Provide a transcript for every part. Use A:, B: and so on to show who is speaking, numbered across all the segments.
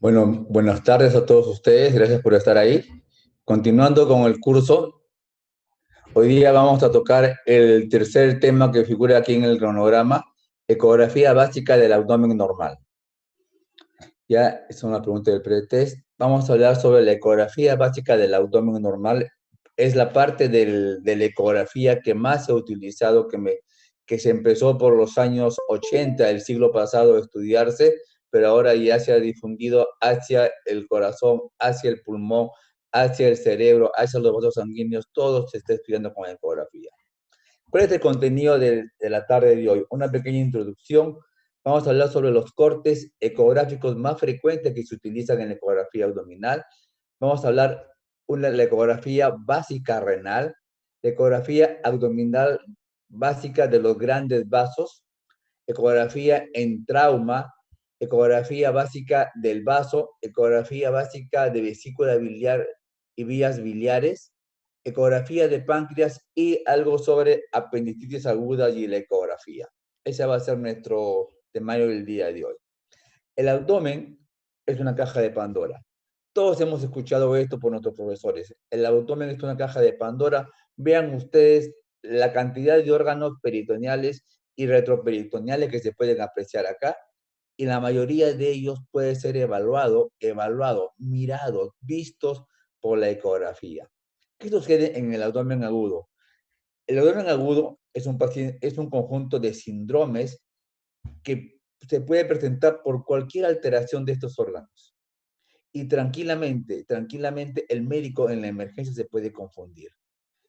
A: Bueno, buenas tardes a todos ustedes, gracias por estar ahí. Continuando con el curso, hoy día vamos a tocar el tercer tema que figura aquí en el cronograma, ecografía básica del abdomen normal. Ya es una pregunta del pretest. Vamos a hablar sobre la ecografía básica del abdomen normal. Es la parte de la ecografía que más se ha utilizado, que se empezó por los años 80 del siglo pasado a estudiarse, pero ahora ya se ha difundido hacia el corazón, hacia el pulmón, hacia el cerebro, hacia los vasos sanguíneos, todo se está estudiando con ecografía. ¿Cuál es el contenido de la tarde de hoy? Una pequeña introducción. Vamos a hablar sobre los cortes ecográficos más frecuentes que se utilizan en la ecografía abdominal. Vamos a hablar de la ecografía básica renal, la ecografía abdominal básica de los grandes vasos, ecografía en trauma, ecografía básica del vaso, ecografía básica de vesícula biliar y vías biliares, ecografía de páncreas y algo sobre apendicitis aguda y la ecografía. Ese va a ser nuestro temario del día de hoy. El abdomen es una caja de Pandora. Todos hemos escuchado esto por nuestros profesores. El abdomen es una caja de Pandora. Vean ustedes la cantidad de órganos peritoneales y retroperitoneales que se pueden apreciar acá, y la mayoría de ellos puede ser mirados, vistos por la ecografía. ¿Qué sucede en el abdomen agudo? El abdomen agudo es un conjunto de síndromes que se puede presentar por cualquier alteración de estos órganos. Y tranquilamente el médico en la emergencia se puede confundir.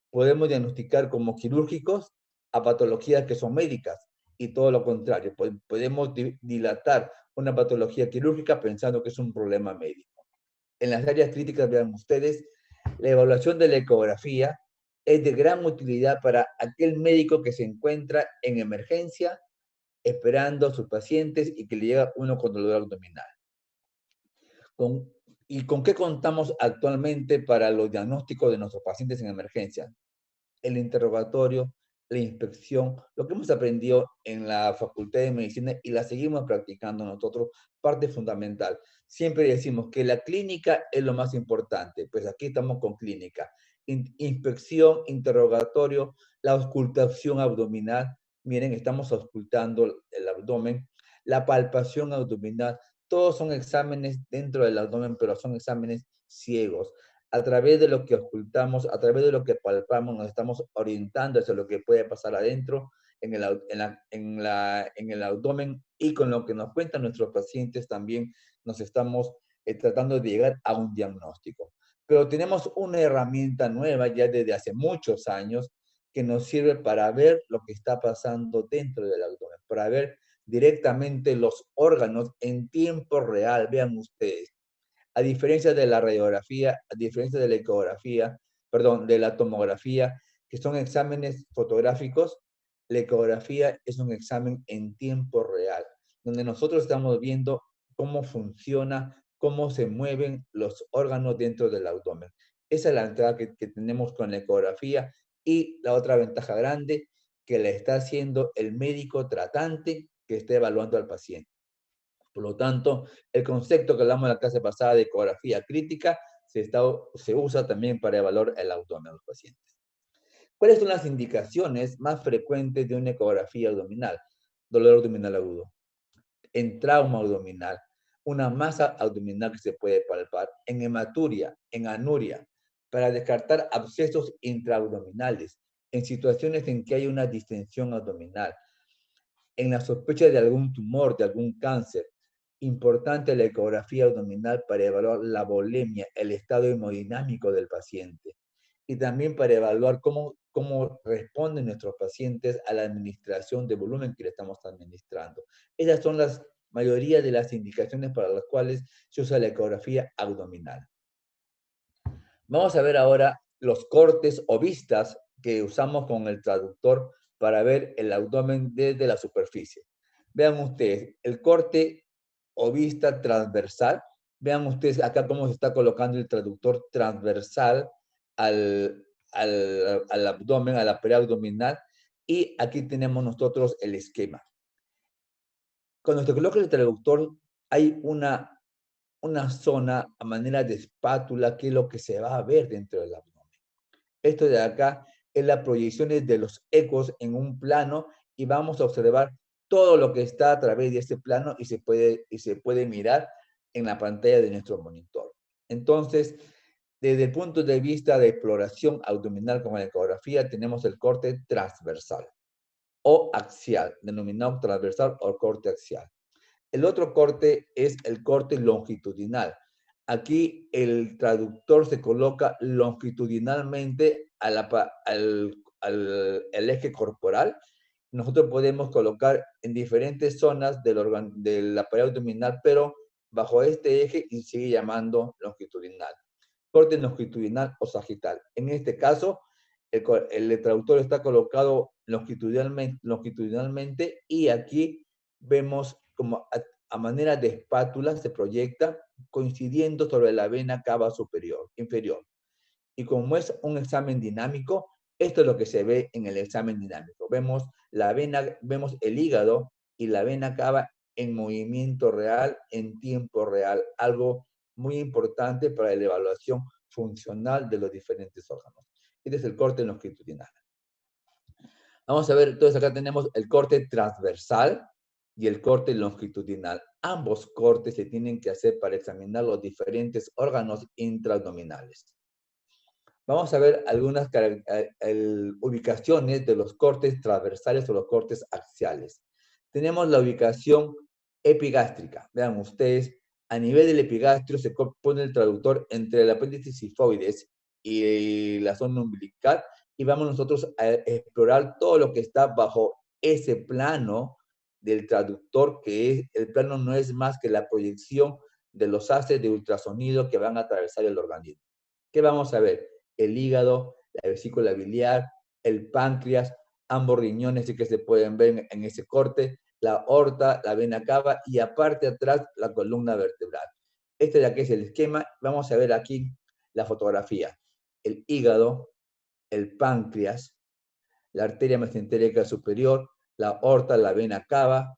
A: Podemos diagnosticar como quirúrgicos a patologías que son médicas y todo lo contrario. Podemos dilatar una patología quirúrgica pensando que es un problema médico. En las áreas críticas, vean ustedes, la evaluación de la ecografía es de gran utilidad para aquel médico que se encuentra en emergencia esperando a sus pacientes y que le llega uno con dolor abdominal. ¿Con, ¿Y con qué contamos actualmente para los diagnósticos de nuestros pacientes en emergencia? El interrogatorio, la inspección, lo que hemos aprendido en la Facultad de Medicina y la seguimos practicando nosotros, parte fundamental. Siempre decimos que la clínica es lo más importante, pues aquí estamos con clínica. Inspección, interrogatorio, la auscultación abdominal. Miren, estamos auscultando el abdomen, la palpación abdominal. Todos son exámenes dentro del abdomen, pero son exámenes ciegos. A través de lo que ocultamos, a través de lo que palpamos, nos estamos orientando hacia lo que puede pasar adentro en el abdomen, y con lo que nos cuentan nuestros pacientes también nos estamos tratando de llegar a un diagnóstico. Pero tenemos una herramienta nueva ya desde hace muchos años que nos sirve para ver lo que está pasando dentro del abdomen, para ver directamente los órganos en tiempo real. Vean ustedes, a diferencia de la radiografía, a diferencia de la ecografía, perdón, de la tomografía, que son exámenes fotográficos, la ecografía es un examen en tiempo real, donde nosotros estamos viendo cómo funciona, cómo se mueven los órganos dentro del abdomen. Esa es la entrada que tenemos con la ecografía, y la otra ventaja grande, que la está haciendo el médico tratante que está evaluando al paciente. Por lo tanto, el concepto que hablamos en la clase pasada de ecografía crítica se usa también para evaluar el abdomen de los pacientes. ¿Cuáles son las indicaciones más frecuentes de una ecografía abdominal? Dolor abdominal agudo, en trauma abdominal, una masa abdominal que se puede palpar, en hematuria, en anuria, para descartar abscesos intraabdominales, en situaciones en que hay una distensión abdominal, en la sospecha de algún tumor, de algún cáncer. Importante la ecografía abdominal para evaluar la volemia, el estado hemodinámico del paciente, y también para evaluar cómo responden nuestros pacientes a la administración de volumen que le estamos administrando. Esas son las mayoría de las indicaciones para las cuales se usa la ecografía abdominal. Vamos a ver ahora los cortes o vistas que usamos con el traductor para ver el abdomen desde la superficie. Vean ustedes el corte o vista transversal. Vean ustedes acá cómo se está colocando el traductor transversal al abdomen, a la pared abdominal. Y aquí tenemos nosotros el esquema. Cuando se coloca el traductor hay una zona a manera de espátula, que es lo que se va a ver dentro del abdomen. Esto de acá es la proyección de los ecos en un plano y vamos a observar todo lo que está a través de este plano y se puede mirar en la pantalla de nuestro monitor. Entonces, desde el punto de vista de exploración abdominal con la ecografía, tenemos el corte transversal o axial, denominado transversal o corte axial. El otro corte es el corte longitudinal. Aquí el traductor se coloca longitudinalmente al eje corporal. Nosotros podemos colocar en diferentes zonas del aparato abdominal, pero bajo este eje y sigue llamando longitudinal. Corte longitudinal o sagital. En este caso, el traductor está colocado longitudinalmente y aquí vemos como a manera de espátula se proyecta coincidiendo sobre la vena cava superior, inferior. Y como es un examen dinámico, esto es lo que se ve en el examen dinámico. Vemos la vena, vemos el hígado y la vena cava en movimiento real, en tiempo real, algo muy importante para la evaluación funcional de los diferentes órganos. Este es el corte longitudinal. Vamos a ver, entonces acá tenemos el corte transversal y el corte longitudinal. Ambos cortes se tienen que hacer para examinar los diferentes órganos intraabdominales. Vamos a ver algunas ubicaciones de los cortes transversales o los cortes axiales. Tenemos la ubicación epigástrica. Vean ustedes, a nivel del epigastrio se pone el traductor entre el apéndice sifoides y la zona umbilical y vamos nosotros a explorar todo lo que está bajo ese plano del traductor, que el plano no es más que la proyección de los haces de ultrasonido que van a atravesar el organismo. ¿Qué vamos a ver? El hígado, la vesícula biliar, el páncreas, ambos riñones que se pueden ver en ese corte, la aorta, la vena cava y aparte atrás la columna vertebral. Este de aquí es el esquema. Vamos a ver aquí la fotografía. El hígado, el páncreas, la arteria mesentérica superior, la aorta, la vena cava.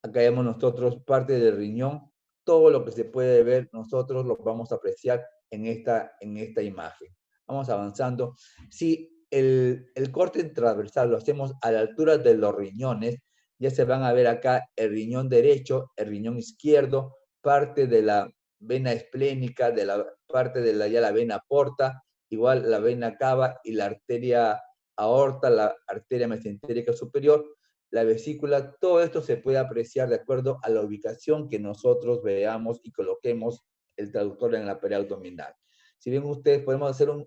A: Acá vemos nosotros parte del riñón. Todo lo que se puede ver nosotros lo vamos a apreciar en esta imagen. Vamos avanzando. Si el corte transversal lo hacemos a la altura de los riñones, ya se van a ver acá el riñón derecho, el riñón izquierdo, parte de la vena esplénica, de la parte de la vena porta, igual la vena cava y la arteria aorta, la arteria mesentérica superior, la vesícula, todo esto se puede apreciar de acuerdo a la ubicación que nosotros veamos y coloquemos el traductor en la pared abdominal. Si bien ustedes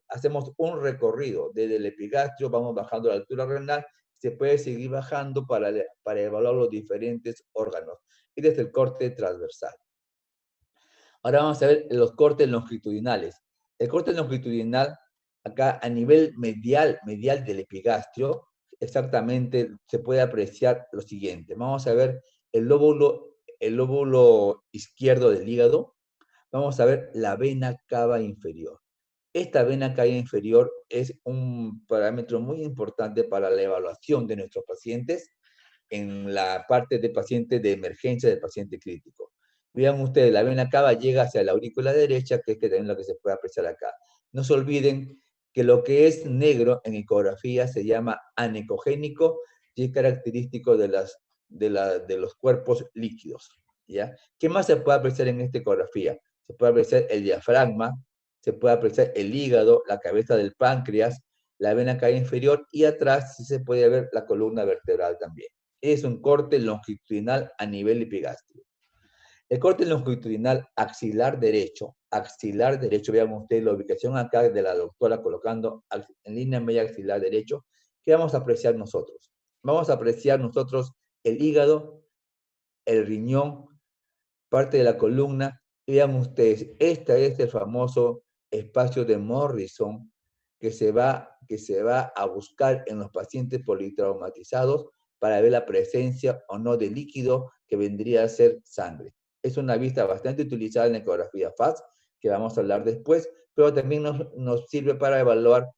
A: hacemos un recorrido desde el epigastrio, vamos bajando a la altura renal, se puede seguir bajando para evaluar los diferentes órganos. Y desde el corte transversal. Ahora vamos a ver los cortes longitudinales. El corte longitudinal, acá a nivel medial del epigastrio, exactamente se puede apreciar lo siguiente. Vamos a ver el lóbulo izquierdo del hígado. Vamos a ver la vena cava inferior. Esta vena cava inferior es un parámetro muy importante para la evaluación de nuestros pacientes en la parte de paciente de emergencia, del paciente crítico. Vean ustedes, la vena cava llega hacia la aurícula derecha, que es también lo que se puede apreciar acá. No se olviden que lo que es negro en ecografía se llama anecogénico y es característico de los cuerpos líquidos. ¿Ya? ¿Qué más se puede apreciar en esta ecografía? Se puede apreciar el diafragma, se puede apreciar el hígado, la cabeza del páncreas, la vena cava inferior y atrás sí se puede ver la columna vertebral también. Es un corte longitudinal a nivel epigastrio. El corte longitudinal axilar derecho, vean ustedes la ubicación acá de la doctora colocando en línea media axilar derecho. ¿Qué vamos a apreciar nosotros? Vamos a apreciar nosotros el hígado, el riñón, parte de la columna. Vean ustedes, este es el famoso espacio de Morrison que se va a buscar en los pacientes politraumatizados para ver la presencia o no de líquido que vendría a ser sangre. Es una vista bastante utilizada en la ecografía FAST, que vamos a hablar después, pero también nos sirve para evaluar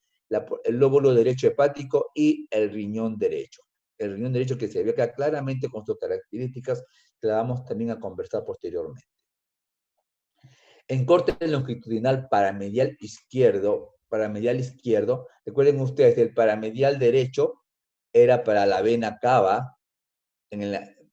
A: el lóbulo derecho hepático y el riñón derecho. El riñón derecho que se ve acá claramente con sus características, que la vamos también a conversar posteriormente. En corte longitudinal paramedial izquierdo, recuerden ustedes, el paramedial derecho era para la vena cava,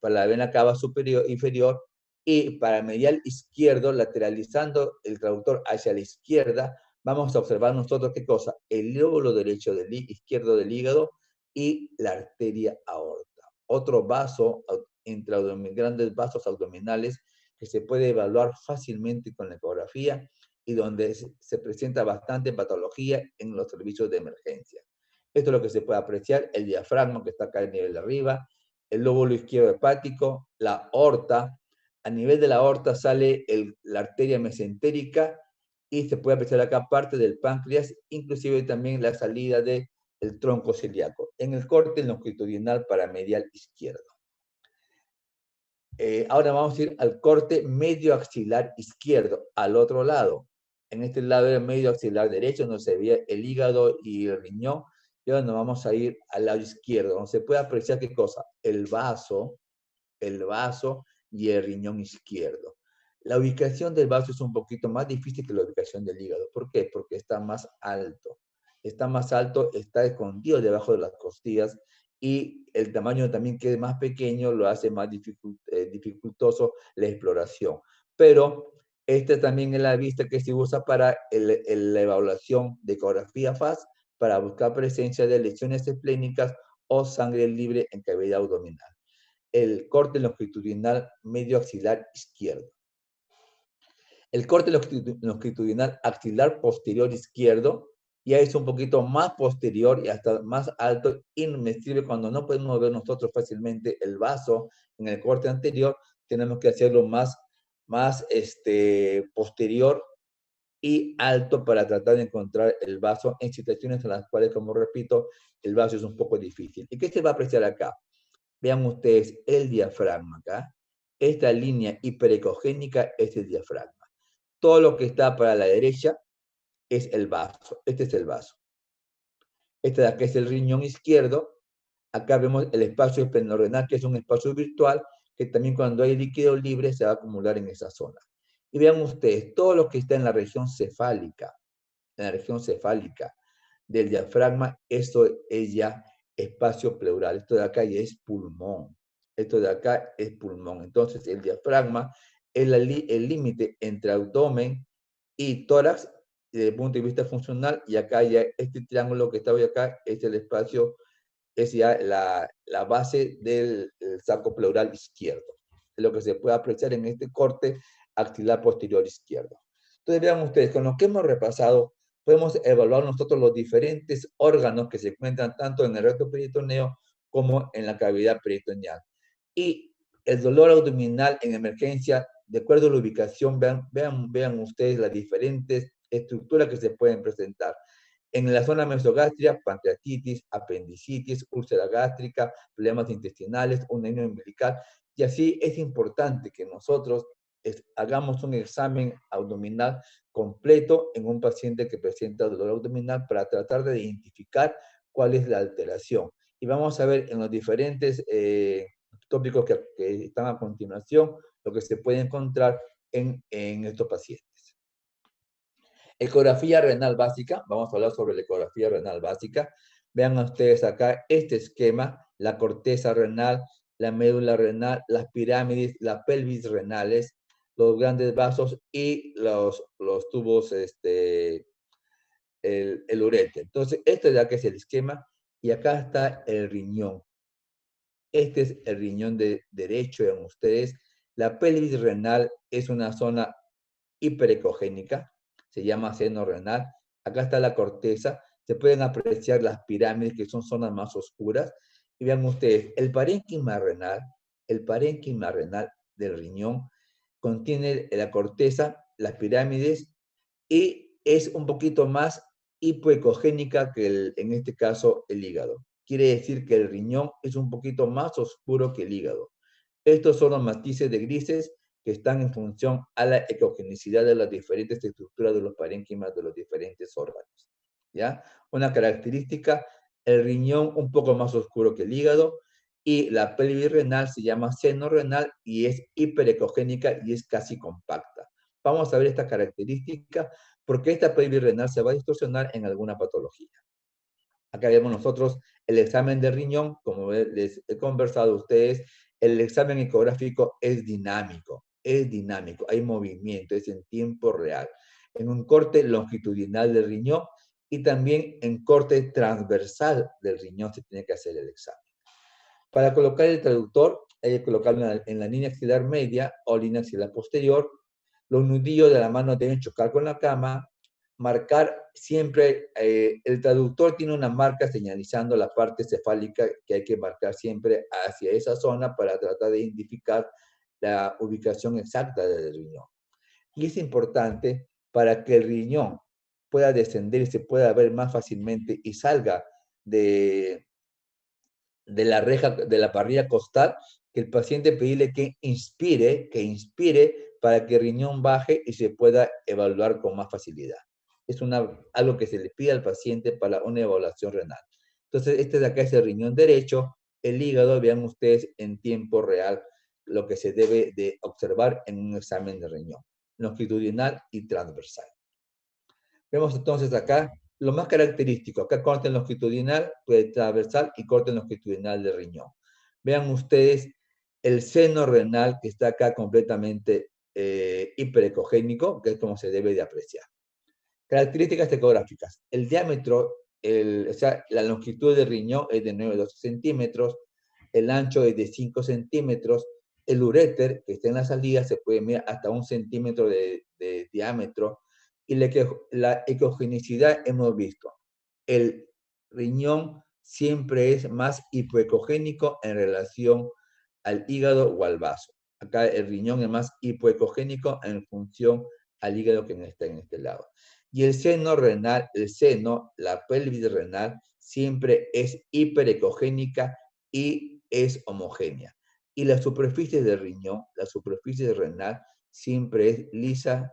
A: para la vena cava superior, inferior, y paramedial izquierdo, lateralizando el traductor hacia la izquierda, vamos a observar nosotros qué cosa, el lóbulo derecho izquierdo del hígado y la arteria aorta. Otro vaso, grandes vasos abdominales que se puede evaluar fácilmente con la ecografía y donde se presenta bastante patología en los servicios de emergencia. Esto es lo que se puede apreciar, el diafragma que está acá al nivel de arriba, el lóbulo izquierdo hepático, la aorta. A nivel de la aorta sale la arteria mesentérica y se puede apreciar acá parte del páncreas, inclusive también la salida del tronco celíaco, en el corte longitudinal paramedial izquierdo. Ahora vamos a ir al corte medio axilar izquierdo, al otro lado. En este lado del medio axilar derecho, donde se veía el hígado y el riñón, y ahora nos vamos a ir al lado izquierdo, donde se puede apreciar qué cosa, el vaso y el riñón izquierdo. La ubicación del vaso es un poquito más difícil que la ubicación del hígado. ¿Por qué? Porque está más alto. Está más alto, está escondido debajo de las costillas y el tamaño también que es más pequeño lo hace más dificultoso la exploración. Pero esta también es la vista que se usa para la evaluación de ecografía FAS para buscar presencia de lesiones esplénicas o sangre libre en cavidad abdominal. El corte longitudinal medio axilar izquierdo. El corte longitudinal axilar posterior izquierdo ya es un poquito más posterior y hasta más alto y me sirve cuando no podemos ver nosotros fácilmente el vaso en el corte anterior, tenemos que hacerlo más posterior y alto para tratar de encontrar el vaso en situaciones en las cuales, como repito, el vaso es un poco difícil. ¿Y qué se va a apreciar acá? Vean ustedes el diafragma acá. Esta línea hiperecogénica es el diafragma. Todo lo que está para la derecha es el vaso. Este es el vaso. Este de acá es el riñón izquierdo. Acá vemos el espacio esplenorenal, que es un espacio virtual, que también cuando hay líquido libre se va a acumular en esa zona. Y vean ustedes, todo lo que está en la región cefálica del diafragma, esto es ya espacio pleural. Esto de acá ya es pulmón. Esto de acá es pulmón. Entonces, el diafragma es el límite entre abdomen y tórax desde el punto de vista funcional. Y acá ya este triángulo que está hoy acá es el espacio, es ya la base del saco pleural izquierdo. Es lo que se puede apreciar en este corte axilar posterior izquierdo. Entonces, vean ustedes, con lo que hemos repasado, podemos evaluar nosotros los diferentes órganos que se encuentran tanto en el recto peritoneo como en la cavidad peritoneal. Y el dolor abdominal en emergencia, de acuerdo a la ubicación, vean ustedes las diferentes estructuras que se pueden presentar. En la zona mesogástrica, pancreatitis, apendicitis, úlcera gástrica, problemas intestinales, un hernia umbilical. Y así es importante que nosotros hagamos un examen abdominal completo en un paciente que presenta dolor abdominal para tratar de identificar cuál es la alteración. Y vamos a ver en los diferentes tópicos que están a continuación lo que se puede encontrar en estos pacientes. Ecografía renal básica, vamos a hablar sobre la ecografía renal básica. Vean ustedes acá este esquema, la corteza renal, la médula renal, las pirámides, las pelvis renales, los grandes vasos y los tubos, el ureter. Entonces, este de acá es el esquema y acá está el riñón. Este es el riñón derecho, vean ustedes. La pelvis renal es una zona hiperecogénica, se llama seno renal. Acá está la corteza, se pueden apreciar las pirámides, que son zonas más oscuras. Y vean ustedes, el parénquima renal del riñón, contiene la corteza, las pirámides, y es un poquito más hipoecogénica que en este caso el hígado. Quiere decir que el riñón es un poquito más oscuro que el hígado. Estos son los matices de grises que están en función a la ecogenicidad de las diferentes estructuras de los parénquimas de los diferentes órganos. ¿Ya? Una característica, el riñón un poco más oscuro que el hígado y la pelvis renal se llama seno renal y es hiperecogénica y es casi compacta. Vamos a ver esta característica porque esta pelvis renal se va a distorsionar en alguna patología. Acá vemos nosotros el examen de riñón, como les he conversado a ustedes, el examen ecográfico es dinámico, hay movimiento, es en tiempo real. En un corte longitudinal del riñón y también en corte transversal del riñón se tiene que hacer el examen. Para colocar el traductor, hay que colocarlo en la línea axilar media o línea axilar posterior. Los nudillos de la mano deben chocar con la cama. Marcar siempre, el traductor tiene una marca señalizando la parte cefálica que hay que marcar siempre hacia esa zona para tratar de identificar la ubicación exacta del riñón. Y es importante para que el riñón pueda descender y se pueda ver más fácilmente y salga de la reja, de la parrilla costal, que el paciente pedirle que inspire para que el riñón baje y se pueda evaluar con más facilidad. Es algo que se le pide al paciente para una evaluación renal. Entonces, este de acá es el riñón derecho, el hígado, vean ustedes en tiempo real lo que se debe de observar en un examen de riñón, longitudinal y transversal. Vemos entonces acá lo más característico. Acá corte longitudinal, transversal y corte longitudinal de riñón. Vean ustedes el seno renal que está acá completamente hiperecogénico, que es como se debe de apreciar. Características ecográficas. El diámetro, o sea, la longitud del riñón es de 9 a 12 centímetros, el ancho es de 5 centímetros, el uréter, que está en la salida, se puede medir hasta 1 centímetro de diámetro, y la ecogenicidad hemos visto. El riñón siempre es más hipoecogénico en relación al hígado o al vaso. Acá el riñón es más hipoecogénico en función al hígado que está en este lado. Y el seno renal, la pelvis renal, siempre es hiperecogénica y es homogénea. Y la superficie del riñón, la superficie renal, siempre es lisa,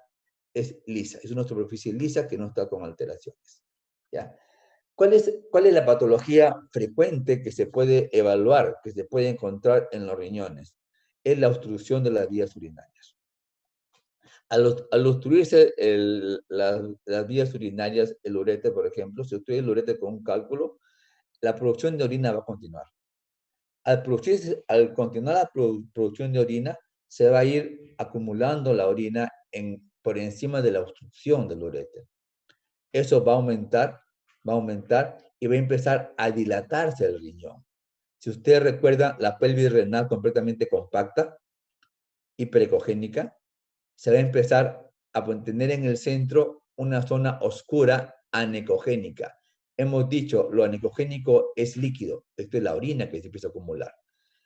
A: es una superficie lisa que no está con alteraciones. ¿Ya? ¿Cuál es la patología frecuente que se puede evaluar, que se puede encontrar en los riñones? Es la obstrucción de las vías urinarias. Al obstruirse las vías urinarias, el ureter, por ejemplo, si obstruye el ureter con un cálculo, la producción de orina va a continuar. Al continuar la producción de orina, se va a ir acumulando la orina por encima de la obstrucción del ureter. Eso va a aumentar y va a empezar a dilatarse el riñón. Si ustedes recuerdan, la pelvis renal completamente compacta, hiperecogénica, se va a empezar a tener en el centro una zona oscura anecogénica. Hemos dicho, lo anecogénico es líquido, esto es la orina que se empieza a acumular.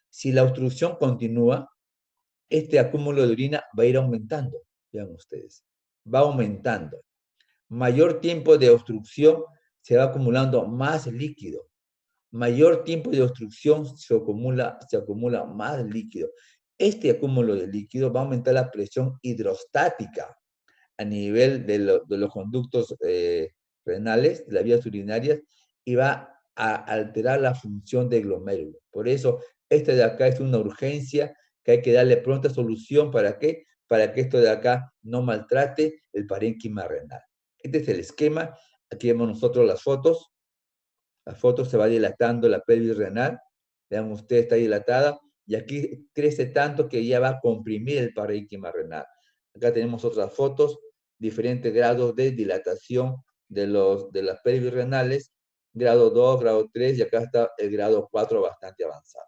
A: Si la obstrucción continúa, este acúmulo de orina va a ir aumentando, vean ustedes, va aumentando. Mayor tiempo de obstrucción, se va acumulando más líquido. Mayor tiempo de obstrucción, se acumula más líquido. Este acúmulo de líquido va a aumentar la presión hidrostática a nivel de los conductos renales, de las vías urinarias, y va a alterar la función del glomérulo. Por eso, este de acá es una urgencia que hay que darle pronta solución. ¿Para qué? Para que esto de acá no maltrate el parénquima renal. Este es el esquema. Aquí vemos nosotros las fotos. La foto se va dilatando la pelvis renal. Vean ustedes, está dilatada. Y aquí crece tanto que ya va a comprimir el parénquima renal. Acá tenemos otras fotos, diferentes grados de dilatación de las pelvis renales. Grado 2, grado 3 y acá está el grado 4 bastante avanzado.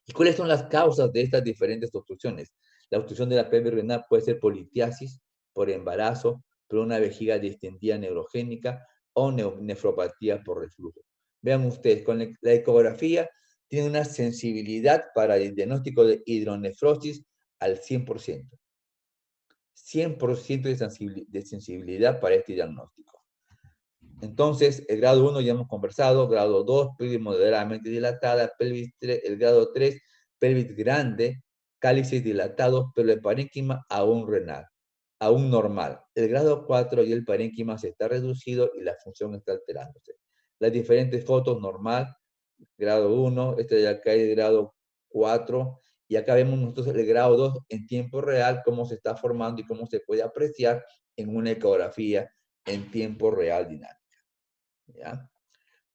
A: ¿Y cuáles son las causas de estas diferentes obstrucciones? La obstrucción de la pelvis renal puede ser por litiasis, por embarazo, por una vejiga distendida neurogénica o nefropatía por reflujo. Vean ustedes, con la ecografía tiene una sensibilidad para el diagnóstico de hidronefrosis al 100%. 100% de sensibilidad para este diagnóstico. Entonces, el grado 1 ya hemos conversado, grado 2, pelvis moderadamente dilatada, pelvis 3, el grado 3, pelvis grande, cálices dilatados, pero el parénquima aún renal, aún normal. El grado 4 y el parénquima se está reducido y la función está alterándose. Las diferentes fotos normal, grado 1, este de acá es grado 4, y acá vemos nosotros el grado 2 en tiempo real, cómo se está formando y cómo se puede apreciar en una ecografía en tiempo real dinámica. ¿Ya?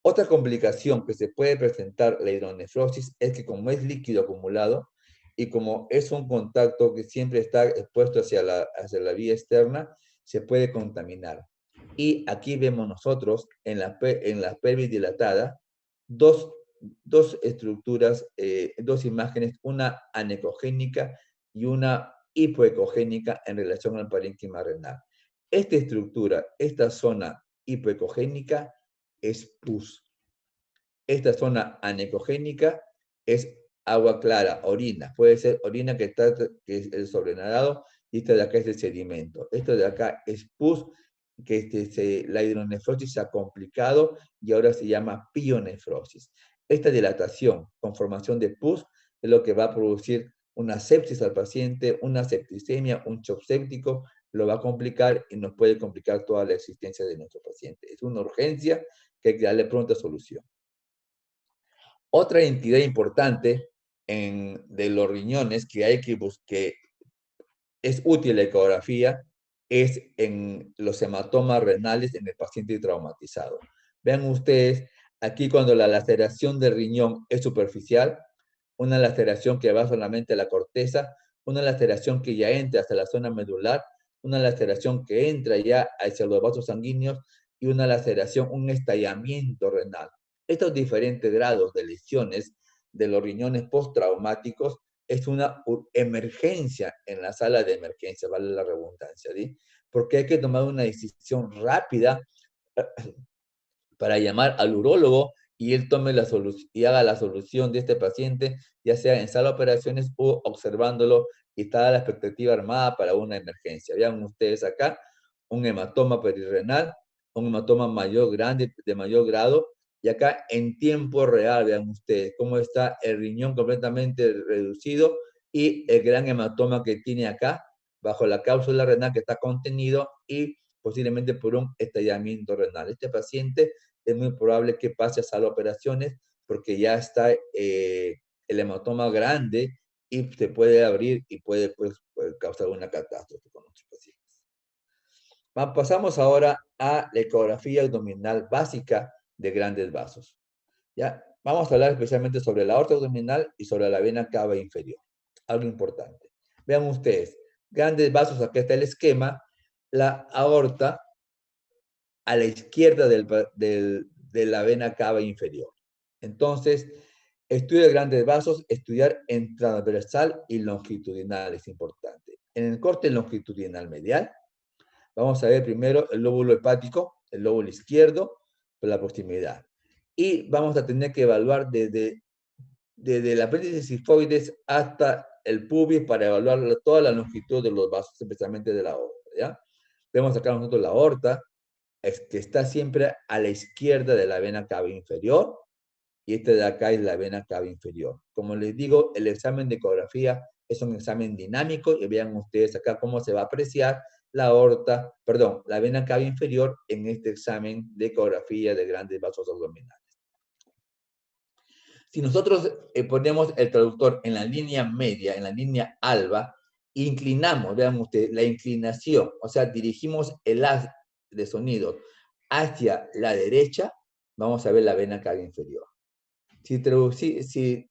A: Otra complicación que se puede presentar la hidronefrosis es que como es líquido acumulado y como es un contacto que siempre está expuesto hacia la vía externa, se puede contaminar. Y aquí vemos nosotros en la pelvis dilatada dos, dos estructuras, dos imágenes, una anecogénica y una hipoecogénica en relación al parénquima renal. Esta estructura, esta zona hipoecogénica es pus. Esta zona anecogénica es agua clara, orina. Puede ser orina que es el sobrenadado y esta de acá es el sedimento. Esto de acá es pus, que la hidronefrosis se ha complicado y ahora se llama pionefrosis. Esta dilatación con formación de pus es lo que va a producir una sepsis al paciente, una septicemia, un shock séptico, lo va a complicar y nos puede complicar toda la existencia de nuestro paciente. Es una urgencia que hay que darle pronta solución. Otra entidad importante de los riñones que hay que buscar, es útil la ecografía, es en los hematomas renales en el paciente traumatizado. Vean ustedes, aquí cuando la laceración del riñón es superficial, una laceración que va solamente a la corteza, una laceración que ya entra hasta la zona medular, una laceración que entra ya hacia los vasos sanguíneos y una laceración, un estallamiento renal. Estos diferentes grados de lesiones de los riñones postraumáticos es una emergencia en la sala de emergencia, vale la redundancia, ¿sí? Porque hay que tomar una decisión rápida para llamar al urólogo y él tome la solución y haga la solución de este paciente, ya sea en sala de operaciones o observándolo y está la expectativa armada para una emergencia. Vean ustedes acá un hematoma perirrenal, un hematoma mayor grande, de mayor grado, y acá en tiempo real, vean ustedes cómo está el riñón completamente reducido y el gran hematoma que tiene acá, bajo la cápsula renal que está contenido y posiblemente por un estallamiento renal. Este paciente es muy probable que pase a sala de operaciones porque ya está el hematoma grande y se puede abrir y puede causar una catástrofe con nuestros pacientes. Pasamos ahora a la ecografía abdominal básica de grandes vasos. ¿Ya? Vamos a hablar especialmente sobre la aorta abdominal y sobre la vena cava inferior. Algo importante. Vean ustedes, grandes vasos, aquí está el esquema, la aorta a la izquierda de la vena cava inferior. Entonces, estudio de grandes vasos, estudiar en transversal y longitudinal es importante. En el corte longitudinal medial, vamos a ver primero el lóbulo hepático, el lóbulo izquierdo, por la proximidad. Y vamos a tener que evaluar desde el apéndice sifoides hasta el pubis para evaluar toda la longitud de los vasos, especialmente de la aorta, ¿ya? Vemos acá nosotros la aorta, que está siempre a la izquierda de la vena cava inferior, y este de acá es la vena cava inferior. Como les digo, el examen de ecografía es un examen dinámico, y vean ustedes acá cómo se va a apreciar la aorta, perdón, la vena cava inferior en este examen de ecografía de grandes vasos abdominales. Si nosotros ponemos el traductor en la línea media, en la línea alba, inclinamos, vean ustedes, la inclinación, o sea, dirigimos el haz de sonido hacia la derecha, vamos a ver la vena cava inferior. Si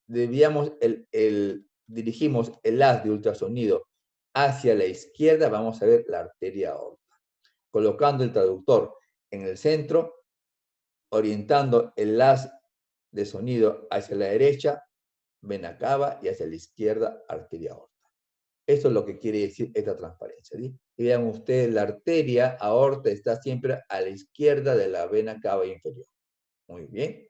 A: dirigimos el haz de ultrasonido hacia la izquierda, vamos a ver la arteria aorta. Colocando el traductor en el centro, orientando el haz de sonido hacia la derecha, vena cava, y hacia la izquierda, arteria aorta. Eso es lo que quiere decir esta transparencia, ¿sí? Y vean ustedes, la arteria aorta está siempre a la izquierda de la vena cava inferior. Muy bien.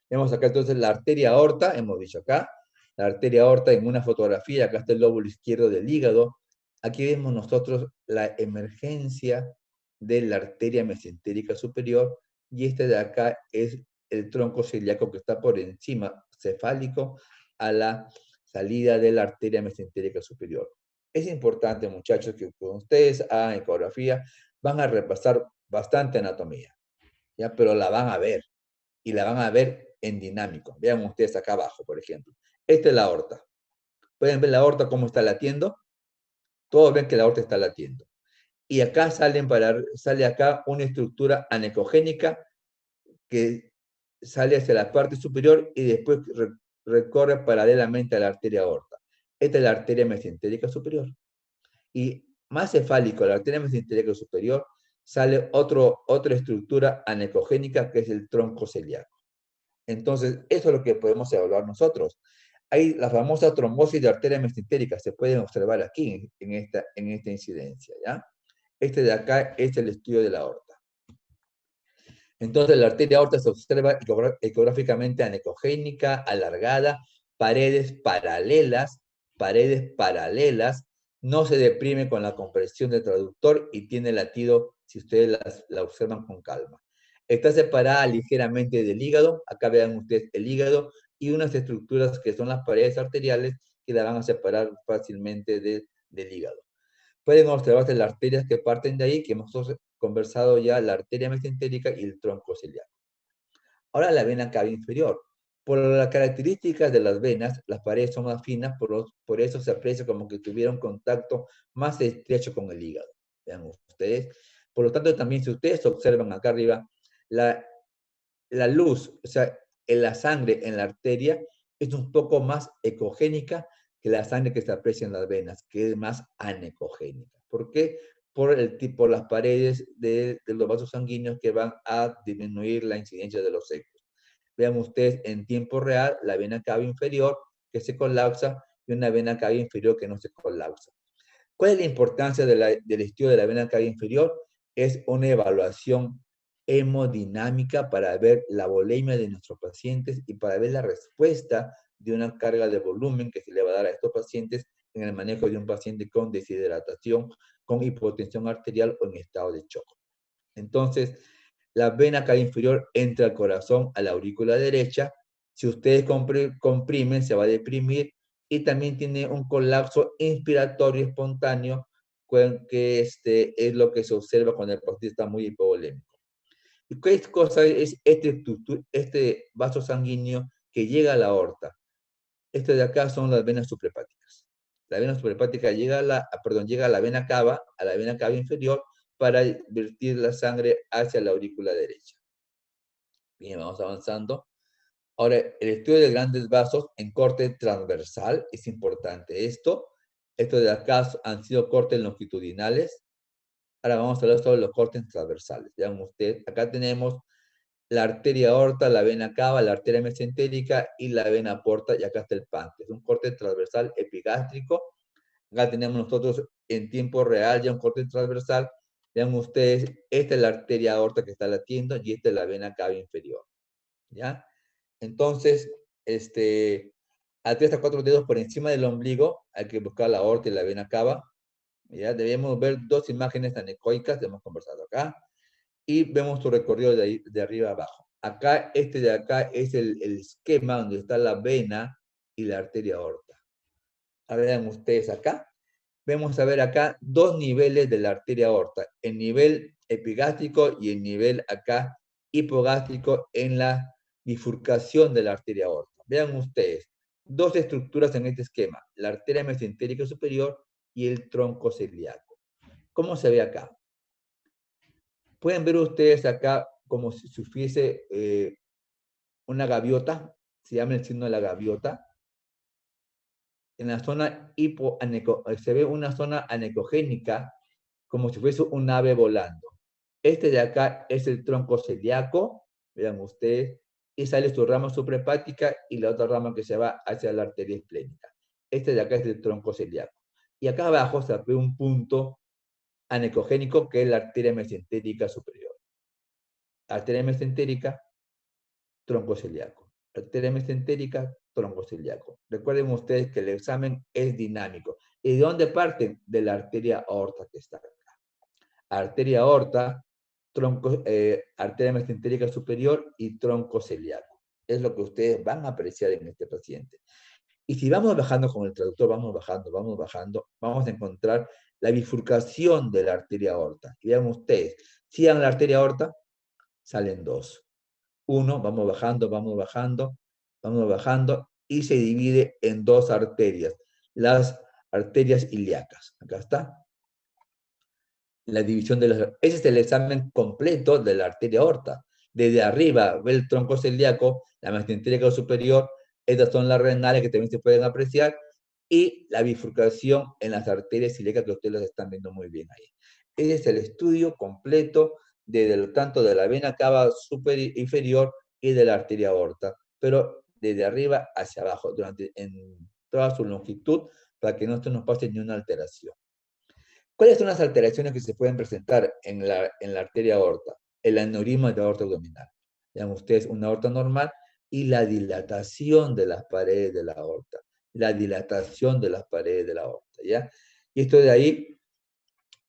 A: Vemos acá entonces la arteria aorta, hemos dicho acá, la arteria aorta en una fotografía, acá está el lóbulo izquierdo del hígado. Aquí vemos nosotros la emergencia de la arteria mesentérica superior, y este de acá es el tronco celíaco que está por encima, cefálico, a la salida de la arteria mesentérica superior. Es importante, muchachos, que cuando ustedes hagan ecografía van a repasar bastante anatomía, ¿ya? Pero la van a ver, y la van a ver en dinámico. Vean ustedes acá abajo, por ejemplo. Esta es la aorta. ¿Pueden ver la aorta cómo está latiendo? Todos ven que la aorta está latiendo. Y acá sale acá una estructura anecogénica que sale hacia la parte superior y después recorre paralelamente a la arteria aorta. Esta es la arteria mesentérica superior. Y más cefálico, la arteria mesentérica superior, sale otra estructura anecogénica que es el tronco celíaco. Entonces, eso es lo que podemos evaluar nosotros. Hay la famosa trombosis de arteria mesentérica, se pueden observar aquí en esta incidencia, ¿ya? Este de acá es el estudio de la aorta. Entonces, la arteria aorta se observa ecográficamente anecogénica, alargada, paredes paralelas, no se deprime con la compresión del traductor y tiene latido si ustedes la observan con calma. Está separada ligeramente del hígado, acá vean ustedes el hígado y unas estructuras que son las paredes arteriales que la van a separar fácilmente del hígado. Pueden observarse las arterias que parten de ahí, que hemos conversado ya, la arteria mesentérica y el tronco ciliaco. Ahora la vena cava inferior. Por las características de las venas, las paredes son más finas, por eso se aprecia como que tuviera un contacto más estrecho con el hígado. Vean ustedes. Por lo tanto, también si ustedes observan acá arriba, la luz, o sea, en la sangre en la arteria es un poco más ecogénica que la sangre que se aprecia en las venas, que es más anecogénica. ¿Por qué? Por el tipo, las paredes de los vasos sanguíneos que van a disminuir la incidencia de los ecos. Vean ustedes en tiempo real la vena cava inferior que se colapsa y una vena cava inferior que no se colapsa. ¿Cuál es la importancia del estudio de la vena cava inferior? Es una evaluación hemodinámica para ver la volemia de nuestros pacientes y para ver la respuesta de una carga de volumen que se le va a dar a estos pacientes en el manejo de un paciente con deshidratación, con hipotensión arterial o en estado de shock. Entonces, la vena cava inferior entra al corazón, a la aurícula derecha. Si ustedes comprimen, se va a deprimir y también tiene un colapso inspiratorio espontáneo, que es lo que se observa cuando el paciente está muy hipovolémico. ¿Y qué cosa es este vaso sanguíneo que llega a la aorta? Este de acá son las venas suprahepáticas. La vena suprahepática llega a la vena cava inferior para vertir la sangre hacia la aurícula derecha. Bien, vamos avanzando. Ahora, el estudio de grandes vasos en corte transversal es importante. Estos de acá han sido cortes longitudinales. Ahora vamos a hablar sobre los cortes transversales. Vean ustedes, acá tenemos la arteria aorta, la vena cava, la arteria mesentérica y la vena porta, y acá está el páncreas. Un corte transversal epigástrico. Acá tenemos nosotros en tiempo real ya un corte transversal. Vean ustedes, esta es la arteria aorta que está latiendo y esta es la vena cava inferior. ¿Ya? Entonces, a 3 a 4 dedos por encima del ombligo hay que buscar la aorta y la vena cava. ¿Ya? Debemos ver dos imágenes anecoicas, hemos conversado acá, y vemos su recorrido de arriba a abajo. Acá, de acá es el esquema donde está la vena y la arteria aorta. Ahora vean ustedes acá. Vamos a ver acá dos niveles de la arteria aorta, el nivel epigástrico y el nivel acá hipogástrico en la bifurcación de la arteria aorta. Vean ustedes, dos estructuras en este esquema, la arteria mesentérica superior y el tronco celíaco. ¿Cómo se ve acá? Pueden ver ustedes acá como si fuese una gaviota, se llama el signo de la gaviota. En la zona se ve una zona anecogénica como si fuese un ave volando. Este de acá es el tronco celíaco, vean ustedes, y sale su rama suprahepática y la otra rama que se va hacia la arteria esplénica. Este de acá es el tronco celíaco. Y acá abajo se ve un punto anecogénico que es la arteria mesentérica superior. Arteria mesentérica, tronco celíaco. Arteria mesentérica, tronco celíaco. Recuerden ustedes que el examen es dinámico. ¿Y de dónde parten? De la arteria aorta que está acá. Arteria aorta, arteria mesentérica superior y tronco celíaco. Es lo que ustedes van a apreciar en este paciente. Y si vamos bajando con el traductor, vamos bajando, vamos a encontrar la bifurcación de la arteria aorta. Y vean ustedes, sigan la arteria aorta, salen dos. Uno, vamos bajando, y se divide en dos arterias. las arterias ilíacas. Acá está. La división de las... Ese es el examen completo de la arteria aorta. Desde arriba ve el tronco celíaco, la mesenteria superior, estas son las renales que también se pueden apreciar, y la bifurcación en las arterias ilíacas que ustedes las están viendo muy bien ahí. Ese es el estudio completo tanto de la vena cava inferior y de la arteria aorta, pero desde arriba hacia abajo, en toda su longitud, para que no se nos pase ni una alteración. ¿Cuáles son las alteraciones que se pueden presentar en la arteria aorta? El aneurisma de aorta abdominal. Vean ustedes una aorta normal y la dilatación de las paredes de la aorta. La dilatación de las paredes de la aorta, ¿ya? Y esto de ahí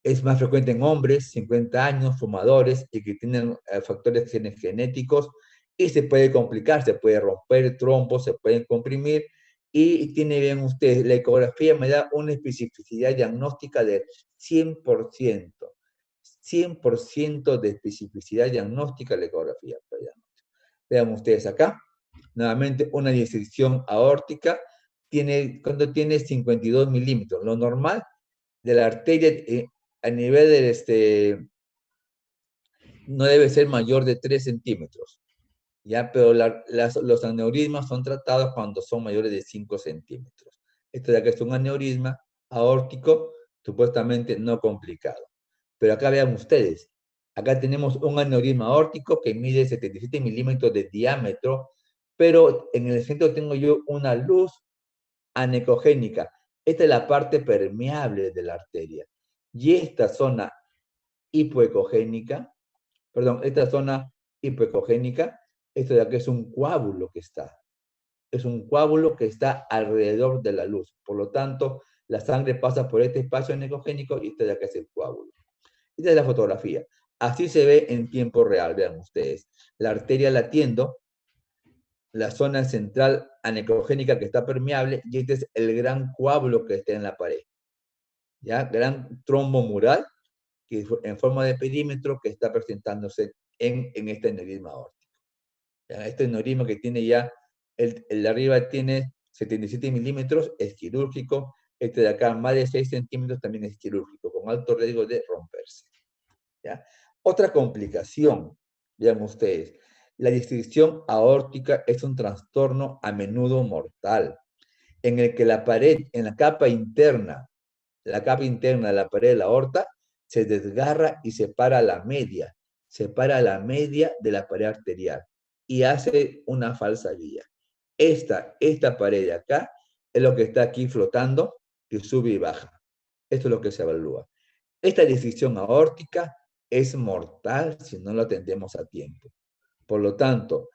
A: es más frecuente en hombres, 50 años, fumadores y que tienen factores genéticos y se puede complicar, se puede romper trombos, se pueden comprimir y tiene bien ustedes, la ecografía me da una especificidad diagnóstica de 100%, 100% de especificidad diagnóstica la ecografía. Vean ustedes acá, nuevamente una disección aórtica, cuando tiene 52 milímetros, lo normal de la arteria a nivel no debe ser mayor de 3 centímetros, ¿ya? Pero los aneurismas son tratados cuando son mayores de 5 centímetros. Esto de acá es un aneurisma aórtico, supuestamente no complicado. Pero acá vean ustedes, acá tenemos un aneurisma aórtico que mide 77 milímetros de diámetro, pero en el centro tengo yo una luz anecogénica. Esta es la parte permeable de la arteria. Y esta zona hipoecogénica, perdón, esta zona hipoecogénica, esto de aquí es un coágulo que está. Es un coágulo que está alrededor de la luz. Por lo tanto, la sangre pasa por este espacio anecogénico y este de acá es el coágulo. Esta es la fotografía. Así se ve en tiempo real, vean ustedes. La arteria latiendo, la zona central anecogénica que está permeable, y este es el gran coágulo que está en la pared. ¿Ya? Gran trombo mural que en forma de perímetro que está presentándose en este aneurisma aórtico. ¿Ya? Este aneurisma que tiene ya, el de arriba tiene 77 milímetros, es quirúrgico. Este de acá, más de 6 centímetros, también es quirúrgico, con alto riesgo de romperse. ¿Ya? Otra complicación, vean ustedes, la disección aórtica es un trastorno a menudo mortal, en el que la pared, en la capa interna de la pared de la aorta, se desgarra y separa la media de la pared arterial y hace una falsa vía. Esta pared de acá es lo que está aquí flotando, que sube y baja. Esto es lo que se evalúa. Esta disección aórtica es mortal si no lo atendemos a tiempo. Por lo tanto,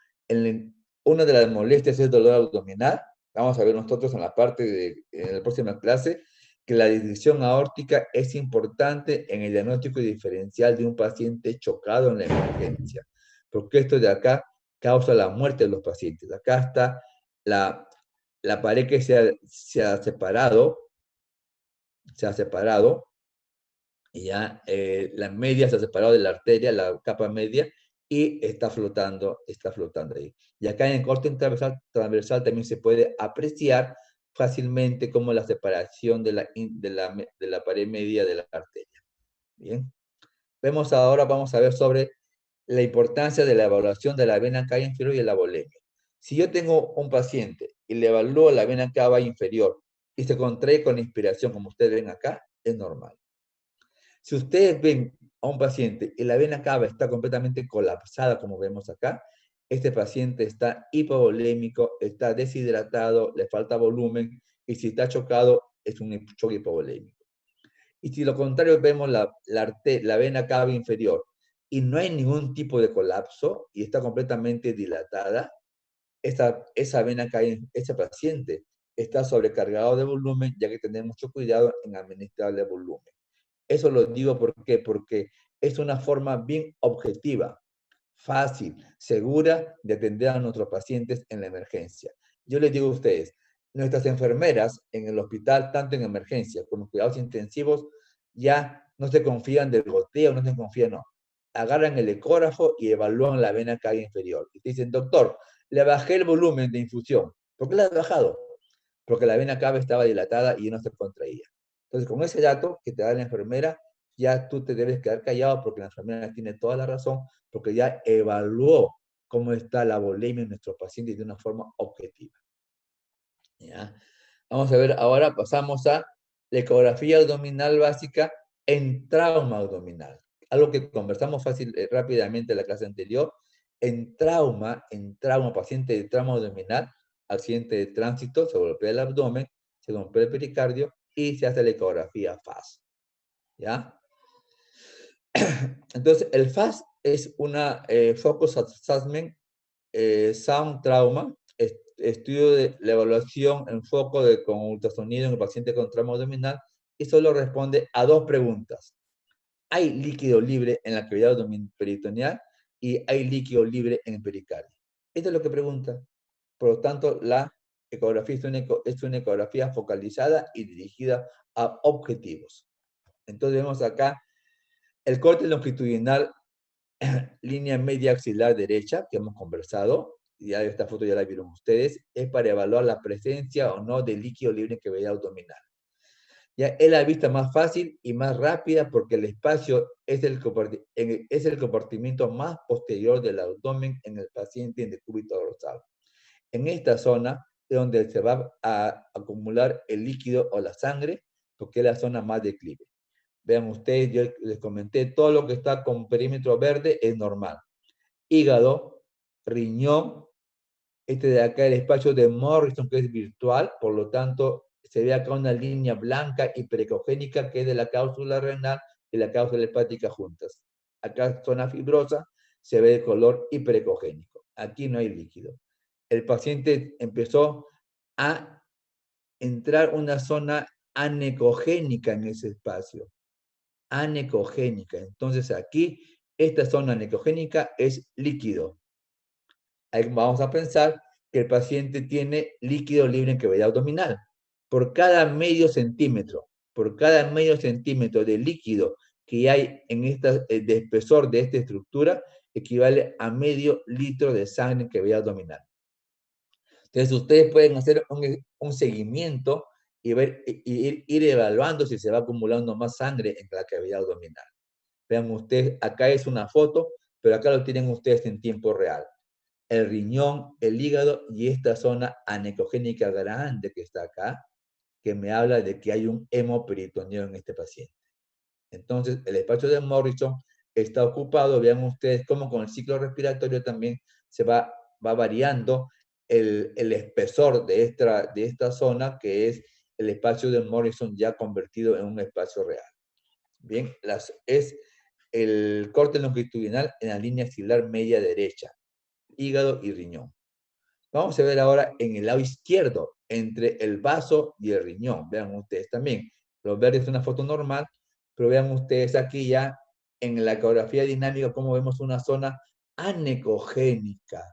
A: una de las molestias es dolor abdominal. Vamos a ver nosotros en la próxima clase que la disección aórtica es importante en el diagnóstico diferencial de un paciente chocado en la emergencia, porque esto de acá causa la muerte de los pacientes. Acá está la pared que se ha separado, y ya la media se ha separado de la arteria, la capa media, y está flotando ahí. Y acá en el corte transversal también se puede apreciar fácilmente como la separación de la pared media de la arteria. Bien. Vamos a ver sobre la importancia de la evaluación de la vena cava inferior y la volemia. Si yo tengo un paciente y le evalúo la vena cava inferior y se contrae con inspiración, como ustedes ven acá, es normal. Si ustedes ven a un paciente y la vena cava está completamente colapsada, como vemos acá, este paciente está hipovolémico, está deshidratado, le falta volumen, y si está chocado, es un choque hipovolémico. Y si lo contrario vemos la vena cava inferior y no hay ningún tipo de colapso y está completamente dilatada, ese paciente está sobrecargado de volumen, ya que tenemos mucho cuidado en administrarle volumen. Eso lo digo porque es una forma bien objetiva, fácil, segura de atender a nuestros pacientes en la emergencia. Yo les digo a ustedes, nuestras enfermeras en el hospital, tanto en emergencia como en cuidados intensivos, ya no se confían del goteo, no se confían, no. Agarran el ecógrafo y evalúan la vena cava inferior. Y te dicen, doctor, le bajé el volumen de infusión. ¿Por qué le has bajado? porque la vena cava estaba dilatada y no se contraía. Entonces, con ese dato que te da la enfermera, ya tú te debes quedar callado porque la enfermera tiene toda la razón, porque ya evaluó cómo está la volemia en nuestros pacientes de una forma objetiva. ¿Ya? Vamos a ver, ahora pasamos a la ecografía abdominal básica en trauma abdominal. Algo que conversamos rápidamente en la clase anterior. En trauma, paciente de trauma abdominal, accidente de tránsito, se golpea el abdomen, se golpea el pericardio y se hace la ecografía FAS. ¿Ya? Entonces, el FAS es una Focus Assessment Sound Trauma, estudio de la evaluación en foco con ultrasonido en el paciente con trauma abdominal y solo responde a dos preguntas. ¿Hay líquido libre en la cavidad peritoneal y hay líquido libre en el pericardio? Esto es lo que pregunta. Por lo tanto, la ecografía es una ecografía focalizada y dirigida a objetivos. Entonces vemos acá el corte longitudinal, línea media axilar derecha, que hemos conversado, ya esta foto ya la vieron ustedes, es para evaluar la presencia o no de líquido libre en cavidad abdominal. Ya es la vista más fácil y más rápida porque el espacio es el compartimiento más posterior del abdomen en el paciente en decúbito dorsal. En esta zona es donde se va a acumular el líquido o la sangre, porque es la zona más declive. Vean ustedes, yo les comenté, todo lo que está con perímetro verde es normal. Hígado, riñón, este de acá el espacio de Morrison, que es virtual, por lo tanto, se ve acá una línea blanca hiperecogénica que es de la cápsula renal y la cápsula hepática juntas. Acá zona fibrosa, se ve el color hiperecogénico. Aquí no hay líquido. El paciente empezó a entrar una zona anecogénica en ese espacio. Anecogénica. Entonces aquí, esta zona anecogénica es líquido. Ahí vamos a pensar que el paciente tiene líquido libre en cavidad abdominal. Por cada medio centímetro de líquido que hay en de espesor de esta estructura, equivale a medio litro de sangre en cavidad abdominal. Entonces, ustedes pueden hacer un seguimiento y ir evaluando si se va acumulando más sangre en la cavidad abdominal. Vean ustedes, acá es una foto, pero acá lo tienen ustedes en tiempo real. El riñón, el hígado y esta zona anecogénica grande que está acá, que me habla de que hay un hemoperitoneo en este paciente. Entonces, el espacio de Morrison está ocupado. Vean ustedes cómo con el ciclo respiratorio también se va variando el espesor de esta zona, que es el espacio de Morrison ya convertido en un espacio real. Bien, es el corte longitudinal en la línea axilar media derecha, hígado y riñón. Vamos a ver ahora en el lado izquierdo, entre el vaso y el riñón. Vean ustedes también. Los verdes es una foto normal, pero vean ustedes aquí ya en la ecografía dinámica cómo vemos una zona anecogénica.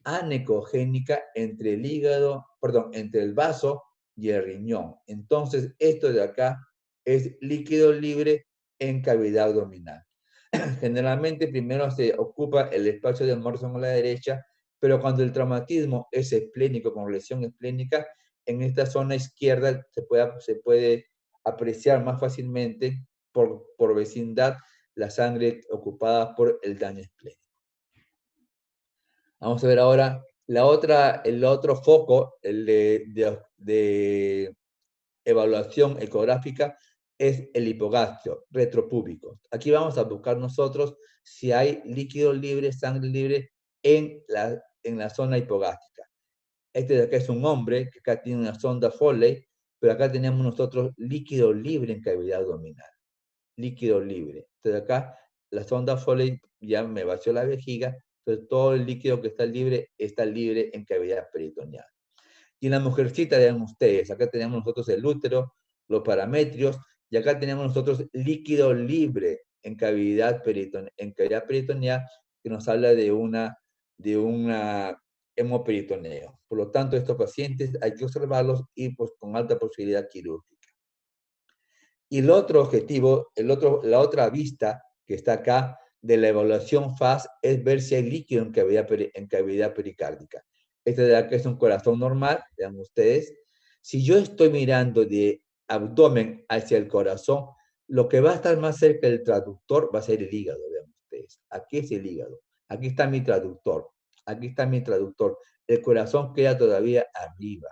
A: Anecogénica entre el hígado, perdón, entre el vaso y el riñón. Entonces, esto de acá es líquido libre en cavidad abdominal. Generalmente primero se ocupa el espacio de Morrison a la derecha, pero cuando el traumatismo es esplénico, con lesión esplénica, en esta zona izquierda se puede apreciar más fácilmente por vecindad la sangre ocupada por el daño esplénico. Vamos a ver ahora el otro foco, el de evaluación ecográfica, es el hipogastrio retropúbico. Aquí vamos a buscar nosotros si hay líquido libre, sangre libre en la zona hipogástrica. Este de acá es un hombre que acá tiene una sonda Foley, pero acá tenemos nosotros líquido libre en cavidad abdominal. Líquido libre. Entonces acá la sonda Foley ya me vació la vejiga, entonces todo el líquido que está libre en cavidad peritoneal. Y en la mujercita, vean ustedes, acá tenemos nosotros el útero, los parametrios, y acá tenemos nosotros líquido libre en cavidad peritoneal, que nos habla de una hemoperitoneo. Por lo tanto, estos pacientes hay que observarlos y pues con alta posibilidad quirúrgica. Y el otro objetivo, la otra vista que está acá de la evaluación FAS es ver si hay líquido en cavidad pericárdica. Este de acá es un corazón normal, vean ustedes. Si yo estoy mirando de abdomen hacia el corazón, lo que va a estar más cerca del traductor va a ser el hígado, vean ustedes. Aquí es el hígado. Aquí está mi traductor. Aquí está mi traductor. El corazón queda todavía arriba.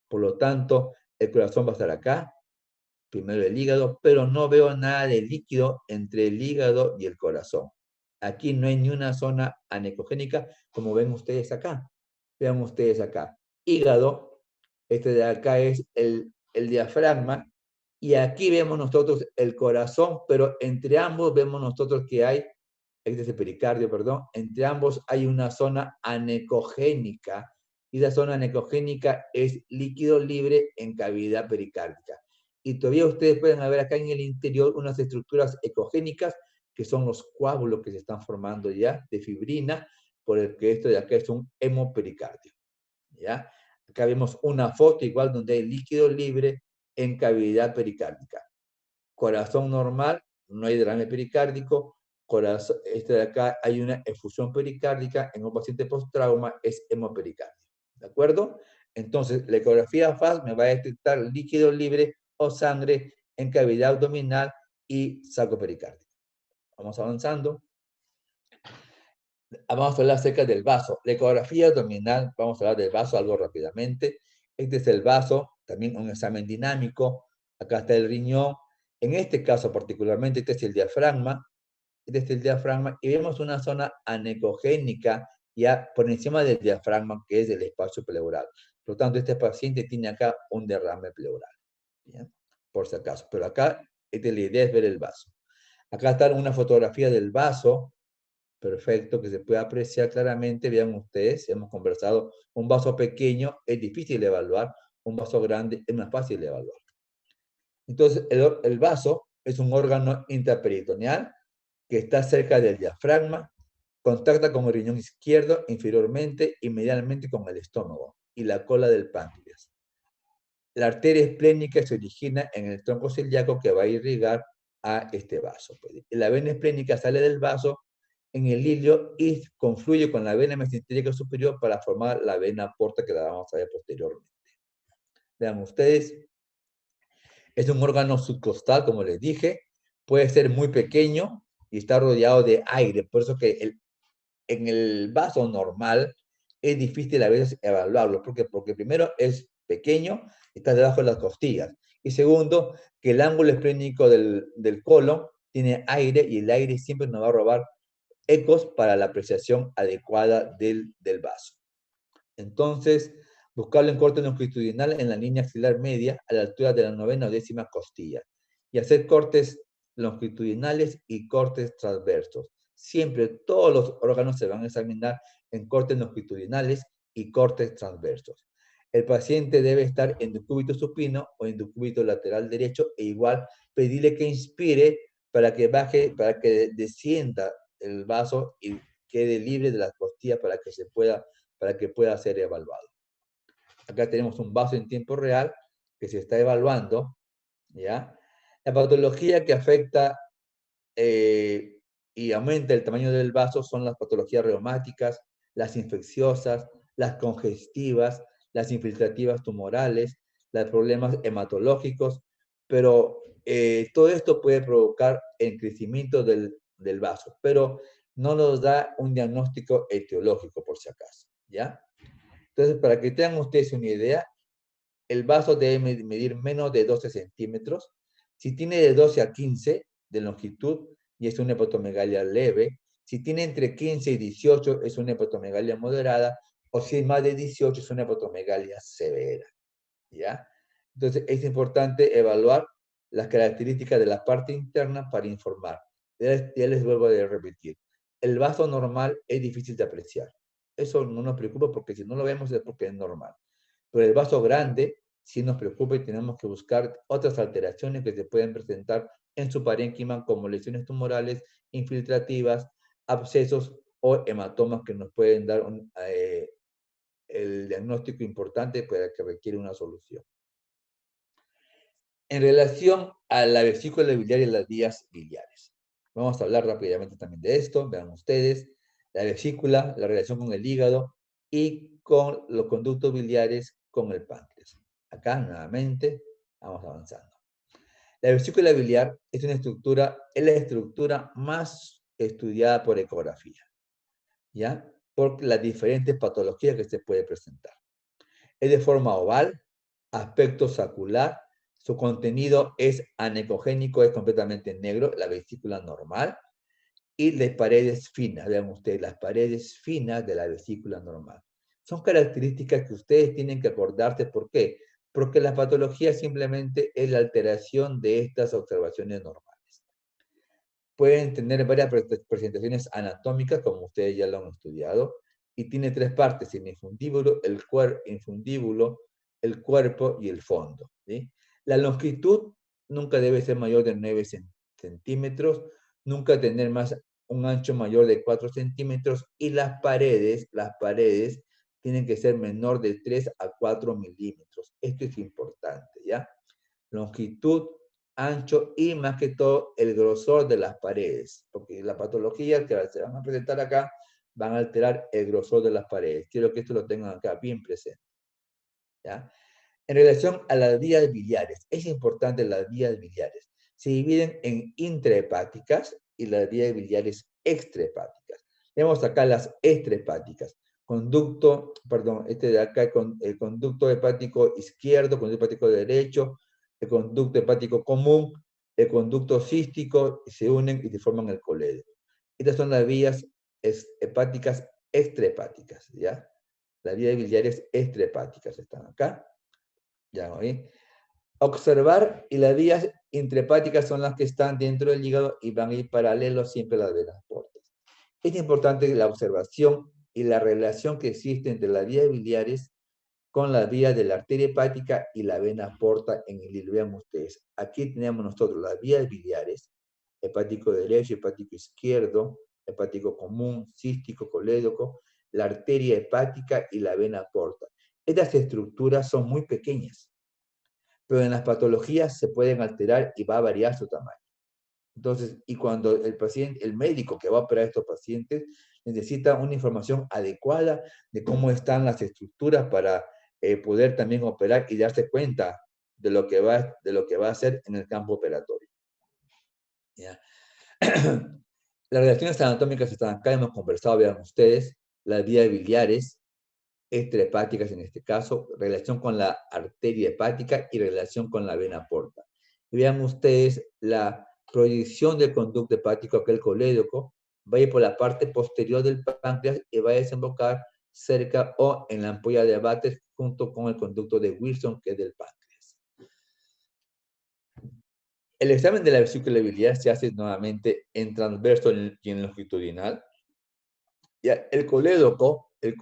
A: Por lo tanto, el corazón va a estar acá, primero el hígado, pero no veo nada de líquido entre el hígado y el corazón. Aquí no hay ni una zona anecogénica, como ven ustedes acá. Vean ustedes acá. Hígado, este de acá es el diafragma, y aquí vemos nosotros el corazón, pero entre ambos vemos nosotros que hay, este es el pericardio, perdón, entre ambos hay una zona anecogénica, y la zona anecogénica es líquido libre en cavidad pericárdica. Y todavía ustedes pueden ver acá en el interior unas estructuras ecogénicas, que son los coágulos que se están formando ya de fibrina, por el que esto de acá es un hemopericardio. ¿Ya? Acá vemos una foto igual donde hay líquido libre en cavidad pericárdica. Corazón normal, no hay derrame pericárdico. Corazón, este de acá hay una efusión pericárdica. En un paciente post-trauma es hemopericardio. ¿De acuerdo? Entonces, la ecografía FAS me va a detectar líquido libre o sangre en cavidad abdominal y saco pericárdico. Vamos avanzando. Vamos a hablar acerca del vaso. La ecografía abdominal, vamos a hablar del vaso algo rápidamente. Este es el vaso, también un examen dinámico. Acá está el riñón. En este caso particularmente, este es el diafragma. Este es el diafragma y vemos una zona anecogénica ya por encima del diafragma, que es el espacio pleural. Por lo tanto, este paciente tiene acá un derrame pleural. ¿Bien? Por si acaso. Pero acá, la idea es ver el vaso. Acá está una fotografía del vaso. Perfecto, que se puede apreciar claramente. Vean ustedes, hemos conversado, un vaso pequeño es difícil de evaluar, un vaso grande es más fácil de evaluar. Entonces, el vaso es un órgano intraperitoneal que está cerca del diafragma, contacta con el riñón izquierdo inferiormente y medialmente con el estómago y la cola del páncreas. La arteria esplénica se origina en el tronco celíaco que va a irrigar a este vaso. La vena esplénica sale del vaso en el ilio y confluye con la vena mesentérica superior para formar la vena porta, que la vamos a ver posteriormente. Vean ustedes, es un órgano subcostal, como les dije, puede ser muy pequeño y está rodeado de aire, por eso que en el vaso normal es difícil a veces evaluarlo, porque primero es pequeño, está debajo de las costillas, y segundo, que el ángulo esplénico del colon tiene aire y el aire siempre nos va a robar ecos para la apreciación adecuada del vaso. Entonces, buscarlo en corte longitudinal en la línea axilar media a la altura de la 9ª o 10ª costilla y hacer cortes longitudinales y cortes transversos. Siempre todos los órganos se van a examinar en cortes longitudinales y cortes transversos. El paciente debe estar en decúbito supino o en decúbito lateral derecho e igual pedirle que inspire para que baje, para que descienda el vaso y quede libre de las costillas para que pueda ser evaluado. Acá tenemos un vaso en tiempo real que se está evaluando, ¿ya? La patología que afecta y aumenta el tamaño del vaso son las patologías reumáticas, las infecciosas, las congestivas, las infiltrativas tumorales, los problemas hematológicos, pero todo esto puede provocar el crecimiento del vaso, pero no nos da un diagnóstico etiológico por si acaso, ¿ya? Entonces, para que tengan ustedes una idea, el vaso debe medir menos de 12 centímetros. Si tiene de 12 a 15 de longitud, y es una hepatomegalia leve. Si tiene entre 15 y 18, es una hepatomegalia moderada. O si es más de 18, es una hepatomegalia severa. ¿Ya? Entonces, es importante evaluar las características de la parte interna para informar. Ya les vuelvo a repetir. El vaso normal es difícil de apreciar. Eso no nos preocupa porque si no lo vemos es porque es normal. Pero el vaso grande sí nos preocupa y tenemos que buscar otras alteraciones que se pueden presentar en su parénquima como lesiones tumorales, infiltrativas, abscesos o hematomas que nos pueden dar el diagnóstico importante para que requiere una solución. En relación a la vesícula biliar y las vías biliares. Vamos a hablar rápidamente también de esto. Vean ustedes la vesícula, la relación con el hígado y con los conductos biliares con el páncreas. Acá, nuevamente, vamos avanzando. La vesícula biliar es la estructura más estudiada por ecografía, ¿ya? Por las diferentes patologías que se puede presentar. Es de forma oval, aspecto sacular, su contenido es anecogénico, es completamente negro, la vesícula normal, y de paredes finas, vean ustedes, las paredes finas de la vesícula normal. Son características que ustedes tienen que acordarse. ¿Por qué? Porque la patología simplemente es la alteración de estas observaciones normales. Pueden tener varias presentaciones anatómicas, como ustedes ya lo han estudiado, y tiene tres partes: el infundíbulo, el cuerpo y el fondo, ¿sí? La longitud nunca debe ser mayor de 9 centímetros, nunca tener más un ancho mayor de 4 centímetros, y las paredes tienen que ser menor de 3 a 4 milímetros. Esto es importante, ¿ya? Longitud, ancho y más que todo el grosor de las paredes, porque la patología que se van a presentar acá van a alterar el grosor de las paredes. Quiero que esto lo tengan acá bien presente, ¿ya? En relación a las vías biliares, es importante las vías biliares. Se dividen en intrahepáticas y las vías biliares extrahepáticas. Vemos acá las extrahepáticas. Este de acá, el conducto hepático izquierdo, conducto hepático derecho, el conducto hepático común, el conducto cístico, se unen y se forman el colédoco. Estas son las vías hepáticas extrahepáticas, ¿ya? Las vías biliares extrahepáticas están acá. Ya, ¿oí? Observar, y las vías intrahepáticas son las que están dentro del hígado y van a ir paralelos siempre a las venas portas. Es importante la observación y la relación que existe entre las vías biliares con las vías de la arteria hepática y la vena porta en el hilo. Vean ustedes, aquí tenemos nosotros las vías biliares: hepático derecho, hepático izquierdo, hepático común, cístico, colédoco, la arteria hepática y la vena porta. Estas estructuras son muy pequeñas, pero en las patologías se pueden alterar y va a variar su tamaño. Entonces, y cuando el médico que va a operar a estos pacientes necesita una información adecuada de cómo están las estructuras para poder también operar y darse cuenta de lo que va a hacer en el campo operatorio, ¿ya? Las relaciones anatómicas están acá, hemos conversado, vean ustedes, las vías biliares, extrahepáticas en este caso, relación con la arteria hepática y relación con la vena porta. Y vean ustedes la proyección del conducto hepático, aquel colédoco, va a ir por la parte posterior del páncreas y va a desembocar cerca o en la ampolla de Bates junto con el conducto de Wilson, que es del páncreas. El examen de la vesícula biliar se hace nuevamente en transverso y en longitudinal. Ya, el colédoco es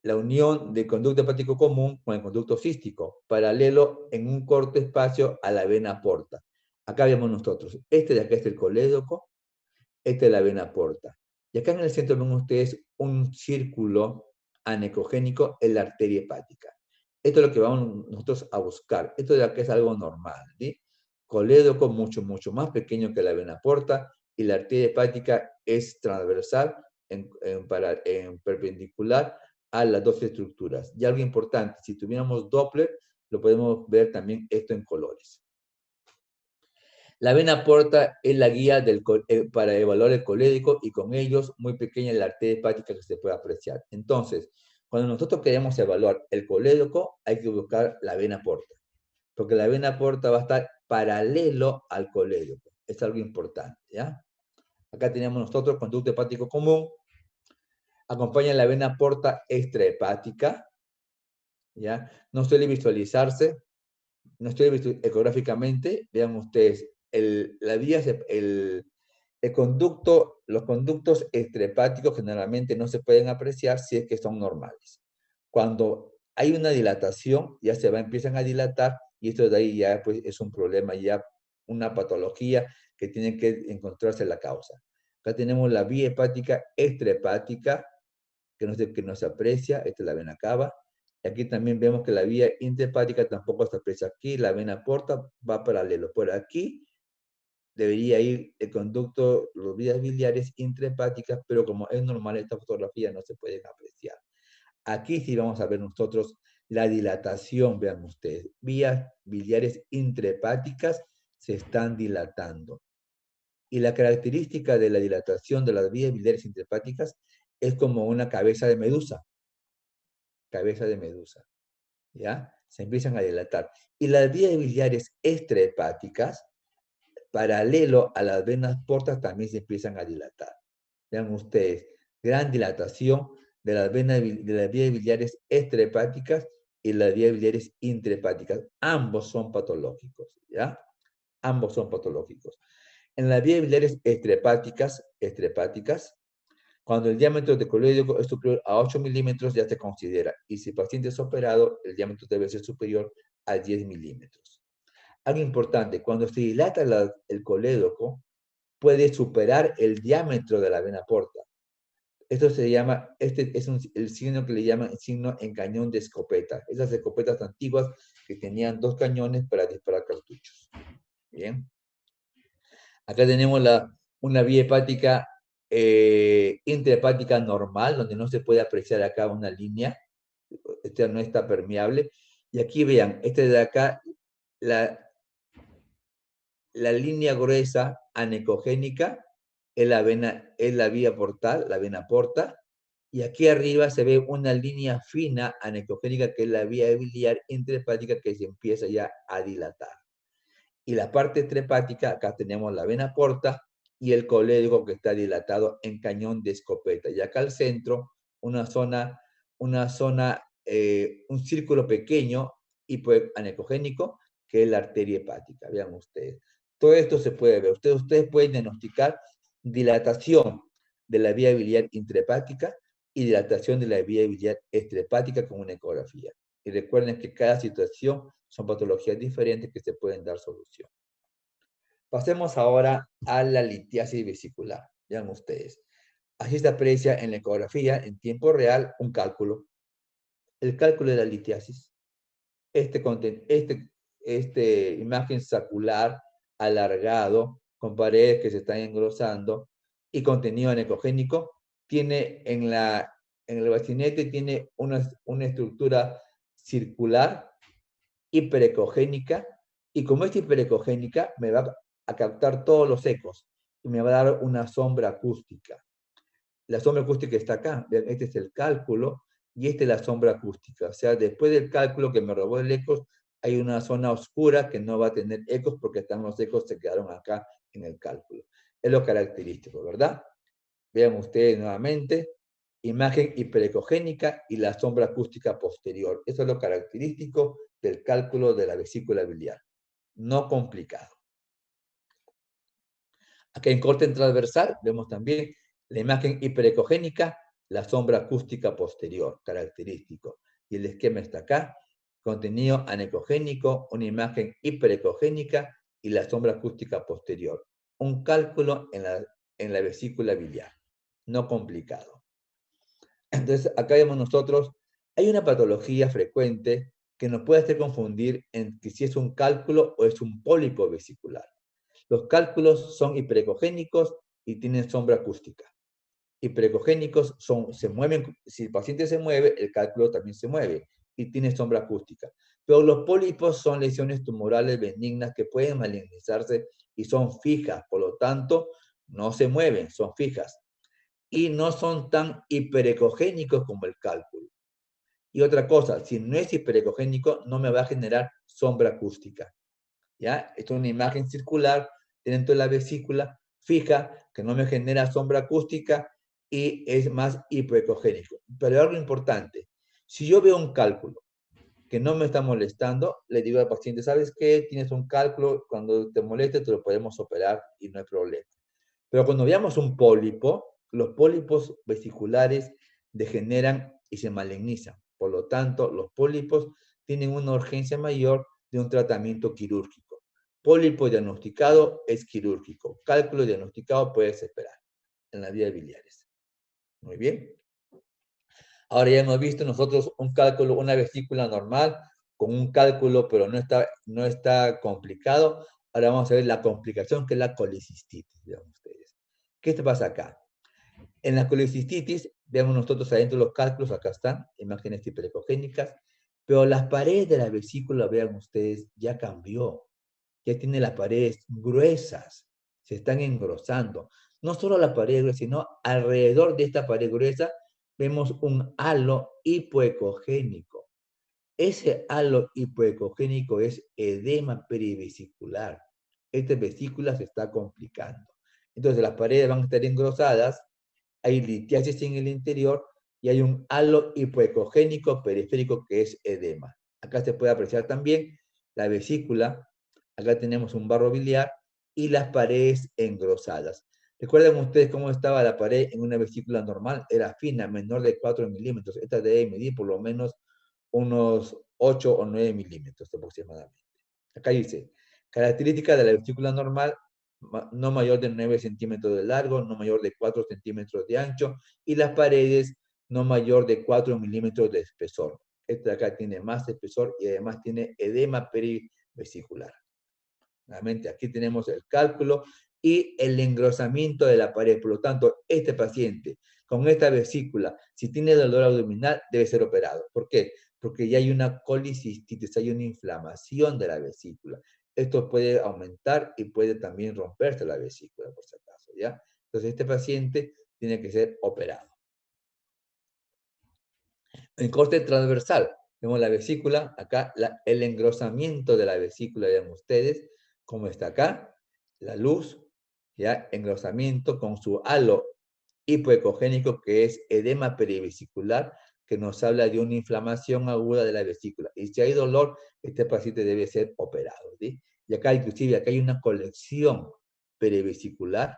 A: la unión del conducto hepático común con el conducto cístico, paralelo en un corto espacio a la vena porta. Acá vemos nosotros, este de acá es el colédoco, este es la vena porta. Y acá en el centro ven ustedes un círculo anecogénico en la arteria hepática. Esto es lo que vamos nosotros a buscar. Esto de acá es algo normal, ¿sí? Colédoco mucho más pequeño que la vena porta, y la arteria hepática es transversal en perpendicular a las dos estructuras. Y algo importante, si tuviéramos Doppler, lo podemos ver también esto en colores. La vena porta es la guía para evaluar el colédico, y con ellos muy pequeña la arteria hepática que se puede apreciar. Entonces, cuando nosotros queremos evaluar el colédoco, hay que buscar la vena porta, porque la vena porta va a estar paralelo al colédoco. Es algo importante, ¿ya? Acá tenemos nosotros conducto hepático común, acompaña la vena porta extrahepática, ¿ya? No suele visualizarse, ecográficamente. Vean ustedes, los conductos extrahepáticos generalmente no se pueden apreciar si es que son normales. Cuando hay una dilatación, ya empiezan a dilatar, y esto de ahí ya pues, es un problema, ya una patología que tiene que encontrarse la causa. Acá tenemos la vía hepática extrahepática, que no se aprecia, esta es la vena cava. Aquí también vemos que la vía intrahepática tampoco se aprecia. Aquí la vena porta va paralelo. Por aquí debería ir el conducto, las vías biliares intrahepáticas, pero como es normal, esta fotografía no se pueden apreciar. Aquí sí vamos a ver nosotros la dilatación, vean ustedes. Vías biliares intrahepáticas se están dilatando. Y la característica de la dilatación de las vías biliares intrahepáticas es como una cabeza de medusa. Cabeza de medusa. ¿Ya? Se empiezan a dilatar. Y las vías biliares extrahepáticas, paralelo a las venas portas, también se empiezan a dilatar. Vean ustedes, gran dilatación de las vías biliares extrahepáticas y las vías biliares intrahepáticas. Ambos son patológicos, ¿ya? Ambos son patológicos. En las vías biliares extrahepáticas, cuando el diámetro de colédoco es superior a 8 milímetros, ya se considera. Y si el paciente es operado, el diámetro debe ser superior a 10 milímetros. Algo importante, cuando se dilata el colédoco, puede superar el diámetro de la vena porta. Esto se llama, este es el signo que le llaman el signo en cañón de escopeta. Esas escopetas antiguas que tenían 2 cañones para disparar cartuchos. Bien. Acá tenemos una vía hepática intrahepática normal, donde no se puede apreciar acá una línea. Esta no está permeable. Y aquí vean, este de acá, la línea gruesa anecogénica es la vía portal, la vena porta, y aquí arriba se ve una línea fina anecogénica que es la vía biliar intrahepática que se empieza ya a dilatar. Y la parte extrahepática, acá tenemos la vena porta y el colédoco que está dilatado en cañón de escopeta. Y acá al centro, un círculo pequeño hipoanecogénico que es la arteria hepática. Vean ustedes. Todo esto se puede ver. Ustedes pueden diagnosticar dilatación de la vía biliar intrahepática y dilatación de la vía biliar extrahepática con una ecografía. Y recuerden que cada situación son patologías diferentes que se pueden dar solución. Pasemos ahora a la litiasis vesicular. Vean ustedes. Así se aprecia en la ecografía en tiempo real un cálculo. El cálculo de la litiasis. Este imagen sacular alargado con paredes que se están engrosando y contenido anecogénico tiene en el bacinete tiene una estructura circular hiperecogénica y como es hiperecogénica me va a captar todos los ecos y me va a dar una sombra acústica. La sombra acústica está acá, este es el cálculo y esta es la sombra acústica. O sea, después del cálculo que me robó el ecos, hay una zona oscura que no va a tener ecos porque están los ecos se quedaron acá en el cálculo. Es lo característico, ¿verdad? Vean ustedes nuevamente, imagen hiperecogénica y la sombra acústica posterior. Eso es lo característico del cálculo de la vesícula biliar. No complicado. Acá en corte transversal vemos también la imagen hiperecogénica, la sombra acústica posterior, característico. Y el esquema está acá, contenido anecogénico, una imagen hiperecogénica y la sombra acústica posterior. Un cálculo en la vesícula biliar, no complicado. Entonces, acá vemos nosotros, hay una patología frecuente que nos puede hacer confundir en que si es un cálculo o es un pólipo vesicular. Los cálculos son hiperecogénicos y tienen sombra acústica. Hiperecogénicos se mueven, si el paciente se mueve, el cálculo también se mueve y tiene sombra acústica. Pero los pólipos son lesiones tumorales benignas que pueden malignizarse y son fijas, por lo tanto, no se mueven, son fijas. Y no son tan hiperecogénicos como el cálculo. Y otra cosa, si no es hiperecogénico, no me va a generar sombra acústica. ¿Ya? Esto es una imagen circular dentro de la vesícula fija que no me genera sombra acústica y es más hipoecogénico. Pero algo importante, si yo veo un cálculo que no me está molestando, le digo al paciente, ¿sabes qué? Tienes un cálculo, cuando te moleste te lo podemos operar y no hay problema. Pero cuando veamos un pólipo, los pólipos vesiculares degeneran y se malignizan. Por lo tanto, los pólipos tienen una urgencia mayor de un tratamiento quirúrgico. Pólipo diagnosticado es quirúrgico. Cálculo diagnosticado puedes esperar en las vías biliares. Muy bien. Ahora ya hemos visto nosotros un cálculo, una vesícula normal con un cálculo, pero no está complicado. Ahora vamos a ver la complicación que es la colicistitis, digamos ustedes. ¿Qué te pasa acá? En la colecistitis, veamos nosotros adentro los cálculos, acá están, imágenes hiperecogénicas, pero las paredes de la vesícula, vean ustedes, ya cambió. Ya tiene las paredes gruesas, se están engrosando. No solo la pared gruesa, sino alrededor de esta pared gruesa vemos un halo hipoecogénico. Ese halo hipoecogénico es edema perivesicular. Esta vesícula se está complicando. Entonces las paredes van a estar engrosadas, hay litiasis en el interior y hay un halo hipoecogénico periférico que es edema. Acá se puede apreciar también la vesícula. Acá tenemos un barro biliar y las paredes engrosadas. ¿Recuerdan ustedes cómo estaba la pared en una vesícula normal? Era fina, menor de 4 milímetros. Esta debe medir por lo menos unos 8 o 9 milímetros aproximadamente. Acá dice, característica de la vesícula normal, no mayor de 9 centímetros de largo, no mayor de 4 centímetros de ancho, y las paredes no mayor de 4 milímetros de espesor. Esta de acá tiene más espesor y además tiene edema perivesicular. Nuevamente, aquí tenemos el cálculo y el engrosamiento de la pared. Por lo tanto, este paciente con esta vesícula, si tiene dolor abdominal, debe ser operado. ¿Por qué? Porque ya hay una colicistitis, hay una inflamación de la vesícula. Esto puede aumentar y puede también romperse la vesícula, por si acaso, ¿ya? Entonces, este paciente tiene que ser operado. En corte transversal, vemos la vesícula, acá el engrosamiento de la vesícula, vean ustedes, cómo está acá, la luz, ya, engrosamiento con su halo hipoecogénico, que es edema perivesicular, que nos habla de una inflamación aguda de la vesícula. Y si hay dolor, este paciente debe ser operado, ¿sí? Y acá, inclusive, acá hay una colección perivesicular,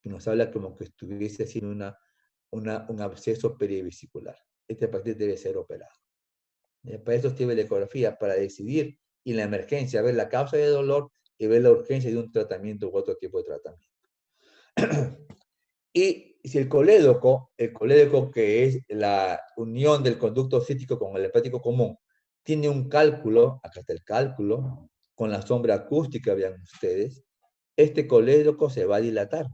A: que nos habla como que estuviese haciendo un absceso perivesicular. Este paciente debe ser operado. Para eso sirve la ecografía, para decidir y en la emergencia ver la causa de dolor y ver la urgencia de un tratamiento u otro tipo de tratamiento. Y si el colédoco que es la unión del conducto cístico con el hepático común, tiene un cálculo, acá está el cálculo, con la sombra acústica, vean ustedes, este colédoco se va a dilatar.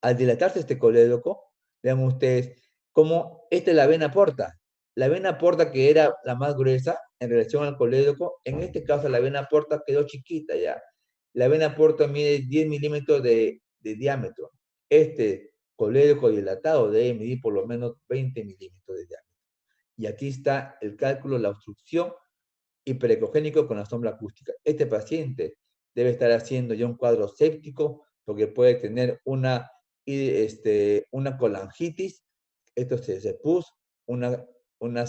A: Al dilatarse este colédoco, vean ustedes cómo esta es la vena porta. La vena porta, que era la más gruesa en relación al colédoco, en este caso la vena porta quedó chiquita ya. La vena porta mide 10 milímetros de diámetro. Este colédoco dilatado debe medir por lo menos 20 milímetros de diámetro. Y aquí está el cálculo, la obstrucción hiperecogénico con la sombra acústica. Este paciente debe estar haciendo ya un cuadro séptico porque puede tener una colangitis, esto se puso, una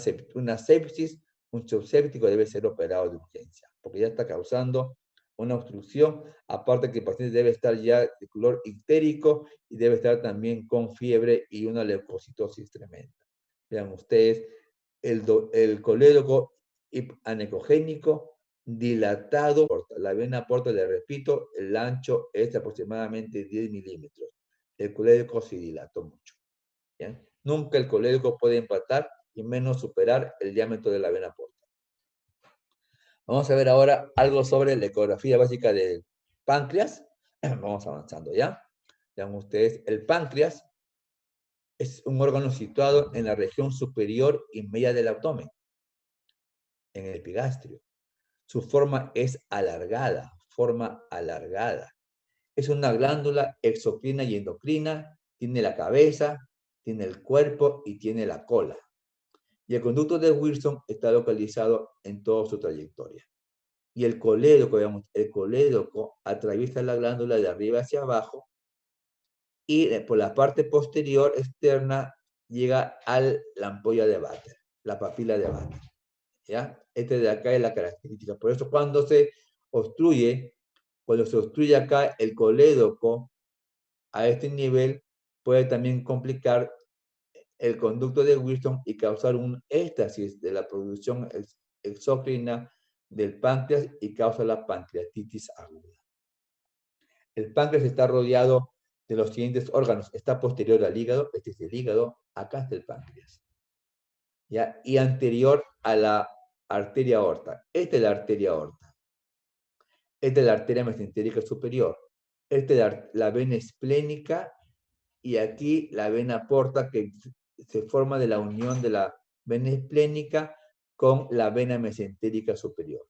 A: sepsis, un shock séptico debe ser operado de urgencia, porque ya está causando una obstrucción, aparte que el paciente debe estar ya de color ictérico y debe estar también con fiebre y una leucocitosis tremenda. Vean ustedes, el colédoco anecogénico dilatado, la vena porta, le repito, el ancho es aproximadamente 10 milímetros. El colédoco se dilató mucho. ¿Bien? Nunca el colédoco puede empatar y menos superar el diámetro de la vena porta. Vamos a ver ahora algo sobre la ecografía básica del páncreas. Vamos avanzando ya. Vean ustedes, el páncreas es un órgano situado en la región superior y media del abdomen, en el epigastrio. Su forma es alargada, forma alargada. Es una glándula exocrina y endocrina, tiene la cabeza, tiene el cuerpo y tiene la cola. Y el conducto de Wilson está localizado en toda su trayectoria. Y el colédoco, digamos, el colédoco atraviesa la glándula de arriba hacia abajo y por la parte posterior externa llega a la ampolla de Vater, la papila de Vater. ¿Ya? Este de acá es la característica. Por eso cuando se obstruye acá el colédoco a este nivel, puede también complicar el conducto de Wilson y causar un éxtasis de la producción exócrina del páncreas y causa la pancreatitis aguda. El páncreas está rodeado de los siguientes órganos. Está posterior al hígado, este es el hígado, acá está el páncreas. ¿Ya? Y anterior a la arteria aorta. Esta es la arteria aorta. Esta es la arteria mesentérica superior. Esta es la vena esplénica y aquí la vena porta, que se forma de la unión de la vena esplénica con la vena mesentérica superior.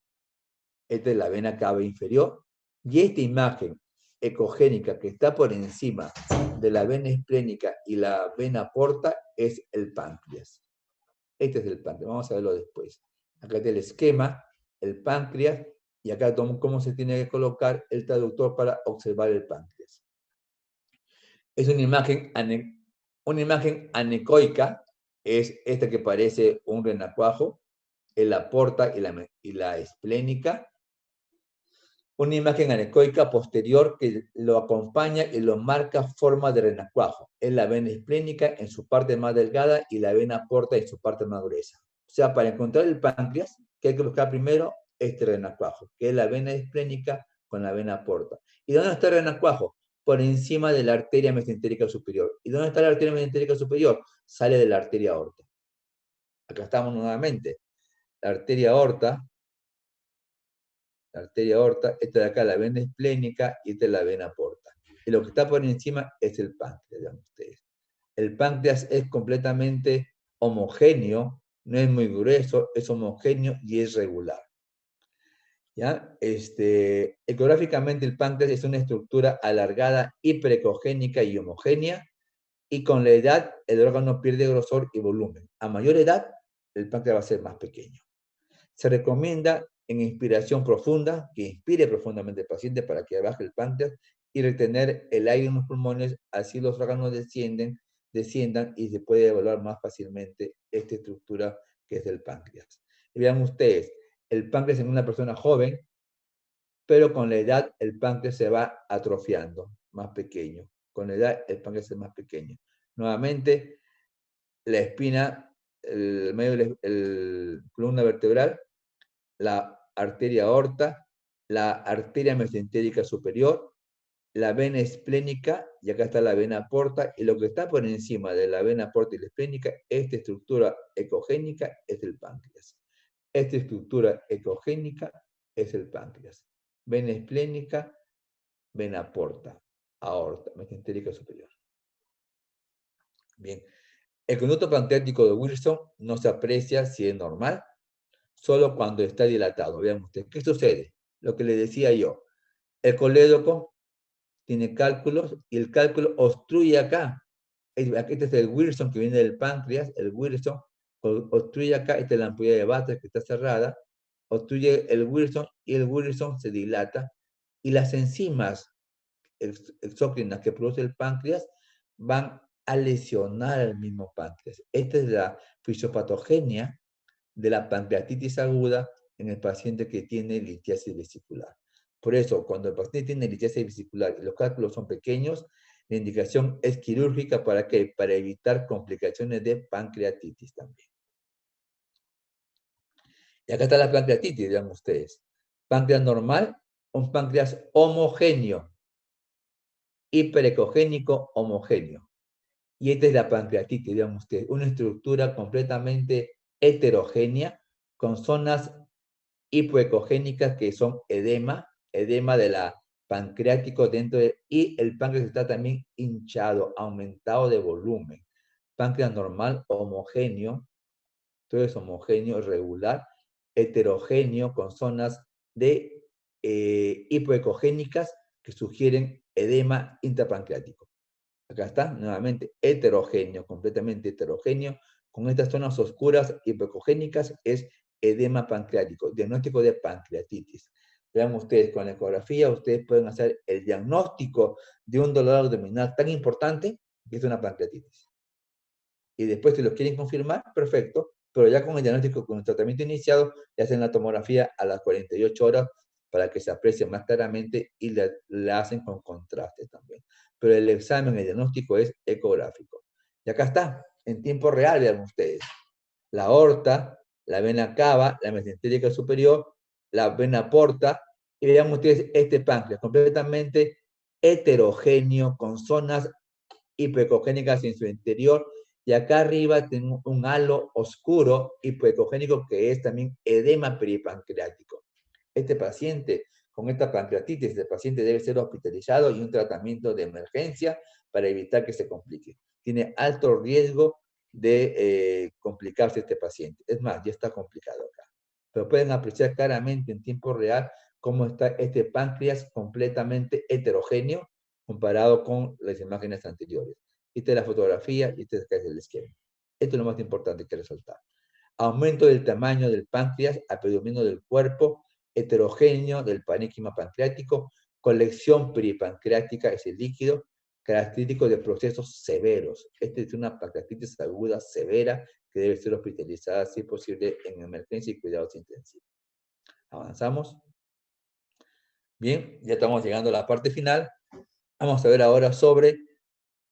A: Esta es la vena cava inferior, y esta imagen ecogénica que está por encima de la vena esplénica y la vena porta es el páncreas. Este es el páncreas, vamos a verlo después. Acá está el esquema, el páncreas, y acá cómo se tiene que colocar el traductor para observar el páncreas. Es una imagen anecoica, es esta que parece un renacuajo, es la porta y la esplénica. Una imagen anecoica posterior que lo acompaña y lo marca forma de renacuajo. Es la vena esplénica en su parte más delgada y la vena porta en su parte más gruesa. O sea, para encontrar el páncreas, que hay que buscar primero este renacuajo, que es la vena esplénica con la vena porta. ¿Y dónde está el renacuajo? Por encima de la arteria mesentérica superior. ¿Y dónde está la arteria mesentérica superior? Sale de la arteria aorta. Acá estamos nuevamente. La arteria aorta, esta de acá la vena esplénica y esta es la vena porta. Y lo que está por encima es el páncreas, vean ustedes. El páncreas es completamente homogéneo, no es muy grueso, es homogéneo y es regular. ¿Ya? Ecográficamente el páncreas es una estructura alargada, hiperecogénica y homogénea, y con la edad el órgano pierde grosor y volumen. A mayor edad, el páncreas va a ser más pequeño. Se recomienda en inspiración profunda, que inspire profundamente al paciente para que baje el páncreas y retener el aire en los pulmones, así los órganos desciendan y se puede evaluar más fácilmente esta estructura que es el páncreas. Y vean ustedes, el páncreas en una persona joven, pero con la edad el páncreas se va atrofiando, más pequeño. Con la edad el páncreas es más pequeño. Nuevamente, la espina, el medio de la columna vertebral, la arteria aorta, la arteria mesentérica superior, la vena esplénica, y acá está la vena porta, y lo que está por encima de la vena porta y la esplénica, esta estructura ecogénica es el páncreas. Esta estructura ecogénica es el páncreas. Vena esplénica, vena porta, aorta, mesentérica superior. Bien, el conducto pancreático de Wilson no se aprecia si es normal, solo cuando está dilatado. Vean ustedes, ¿qué sucede? Lo que les decía yo, el colédoco tiene cálculos y el cálculo obstruye acá. Este es el Wilson que viene del páncreas, el Wilson obstruye acá, esta es la ampolla de Batra que está cerrada, obstruye el Wilson y el Wilson se dilata y las enzimas exócrinas que produce el páncreas van a lesionar el mismo páncreas. Esta es la fisiopatogenia de la pancreatitis aguda en el paciente que tiene litiasis vesicular. Por eso, cuando el paciente tiene litiasis vesicular y los cálculos son pequeños, la indicación es quirúrgica. ¿Para qué? Para evitar complicaciones de pancreatitis también. Y acá está la pancreatitis, vean ustedes. Páncreas normal, un páncreas homogéneo, hiperecogénico homogéneo. Y esta es la pancreatitis, vean ustedes, una estructura completamente heterogénea con zonas hipoecogénicas que son edema de la pancreático y el páncreas está también hinchado, aumentado de volumen. Páncreas normal, homogéneo, todo es homogéneo, regular, heterogéneo, con zonas de hipoecogénicas que sugieren edema intrapancreático. Acá está, nuevamente, heterogéneo, completamente heterogéneo. Con estas zonas oscuras hipoecogénicas es edema pancreático, diagnóstico de pancreatitis. Vean ustedes, con la ecografía, ustedes pueden hacer el diagnóstico de un dolor abdominal tan importante que es una pancreatitis. Y después, si lo quieren confirmar, perfecto, pero ya con el diagnóstico, con el tratamiento iniciado, le hacen la tomografía a las 48 horas para que se aprecie más claramente y la hacen con contraste también. Pero el examen, el diagnóstico es ecográfico. Y acá está, en tiempo real, vean ustedes. La aorta, la vena cava, la mesentérica superior, la vena porta, y vean ustedes este páncreas, completamente heterogéneo, con zonas hipoecogénicas en su interior, y acá arriba tengo un halo oscuro hipoecogénico que es también edema peripancreático. Este paciente con esta pancreatitis, este paciente debe ser hospitalizado y un tratamiento de emergencia para evitar que se complique. Tiene alto riesgo de complicarse este paciente. Es más, ya está complicado acá. Pero pueden apreciar claramente en tiempo real cómo está este páncreas completamente heterogéneo comparado con las imágenes anteriores. Esta es la fotografía y este es el esquema. Esto es lo más importante que resaltar. Aumento del tamaño del páncreas a predominio del cuerpo, heterogéneo del parénquima pancreático, colección peripancreática, ese líquido, característico de procesos severos. Esta es una pancreatitis aguda severa que debe ser hospitalizada, si posible, en emergencia y cuidados intensivos. Avanzamos. Bien, ya estamos llegando a la parte final. Vamos a ver ahora sobre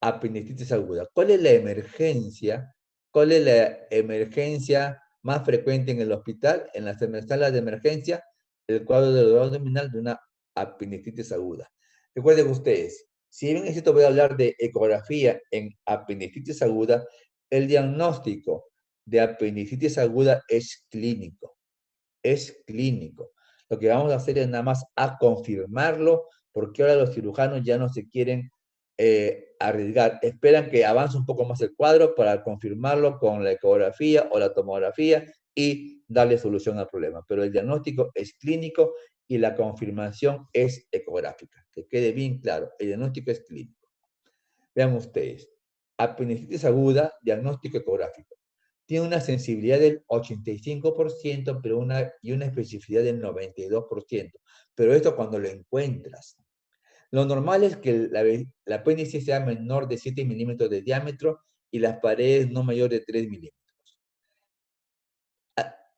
A: apendicitis aguda. ¿Cuál es la emergencia? ¿Cuál es la emergencia más frecuente en el hospital? En las salas de emergencia, el cuadro de dolor abdominal de una apendicitis aguda. Recuerden ustedes, si bien es cierto voy a hablar de ecografía en apendicitis aguda, el diagnóstico de apendicitis aguda es clínico. Es clínico. Lo que vamos a hacer es nada más a confirmarlo, porque ahora los cirujanos ya no se quieren arriesgar. Esperan que avance un poco más el cuadro para confirmarlo con la ecografía o la tomografía y darle solución al problema. Pero el diagnóstico es clínico y la confirmación es ecográfica. Que quede bien claro, el diagnóstico es clínico. Vean ustedes, apendicitis aguda, diagnóstico ecográfico. Tiene una sensibilidad del 85%, pero una especificidad del 92%. Pero esto cuando lo encuentras. Lo normal es que la apéndice sea menor de 7 milímetros de diámetro y las paredes no mayor de 3 milímetros.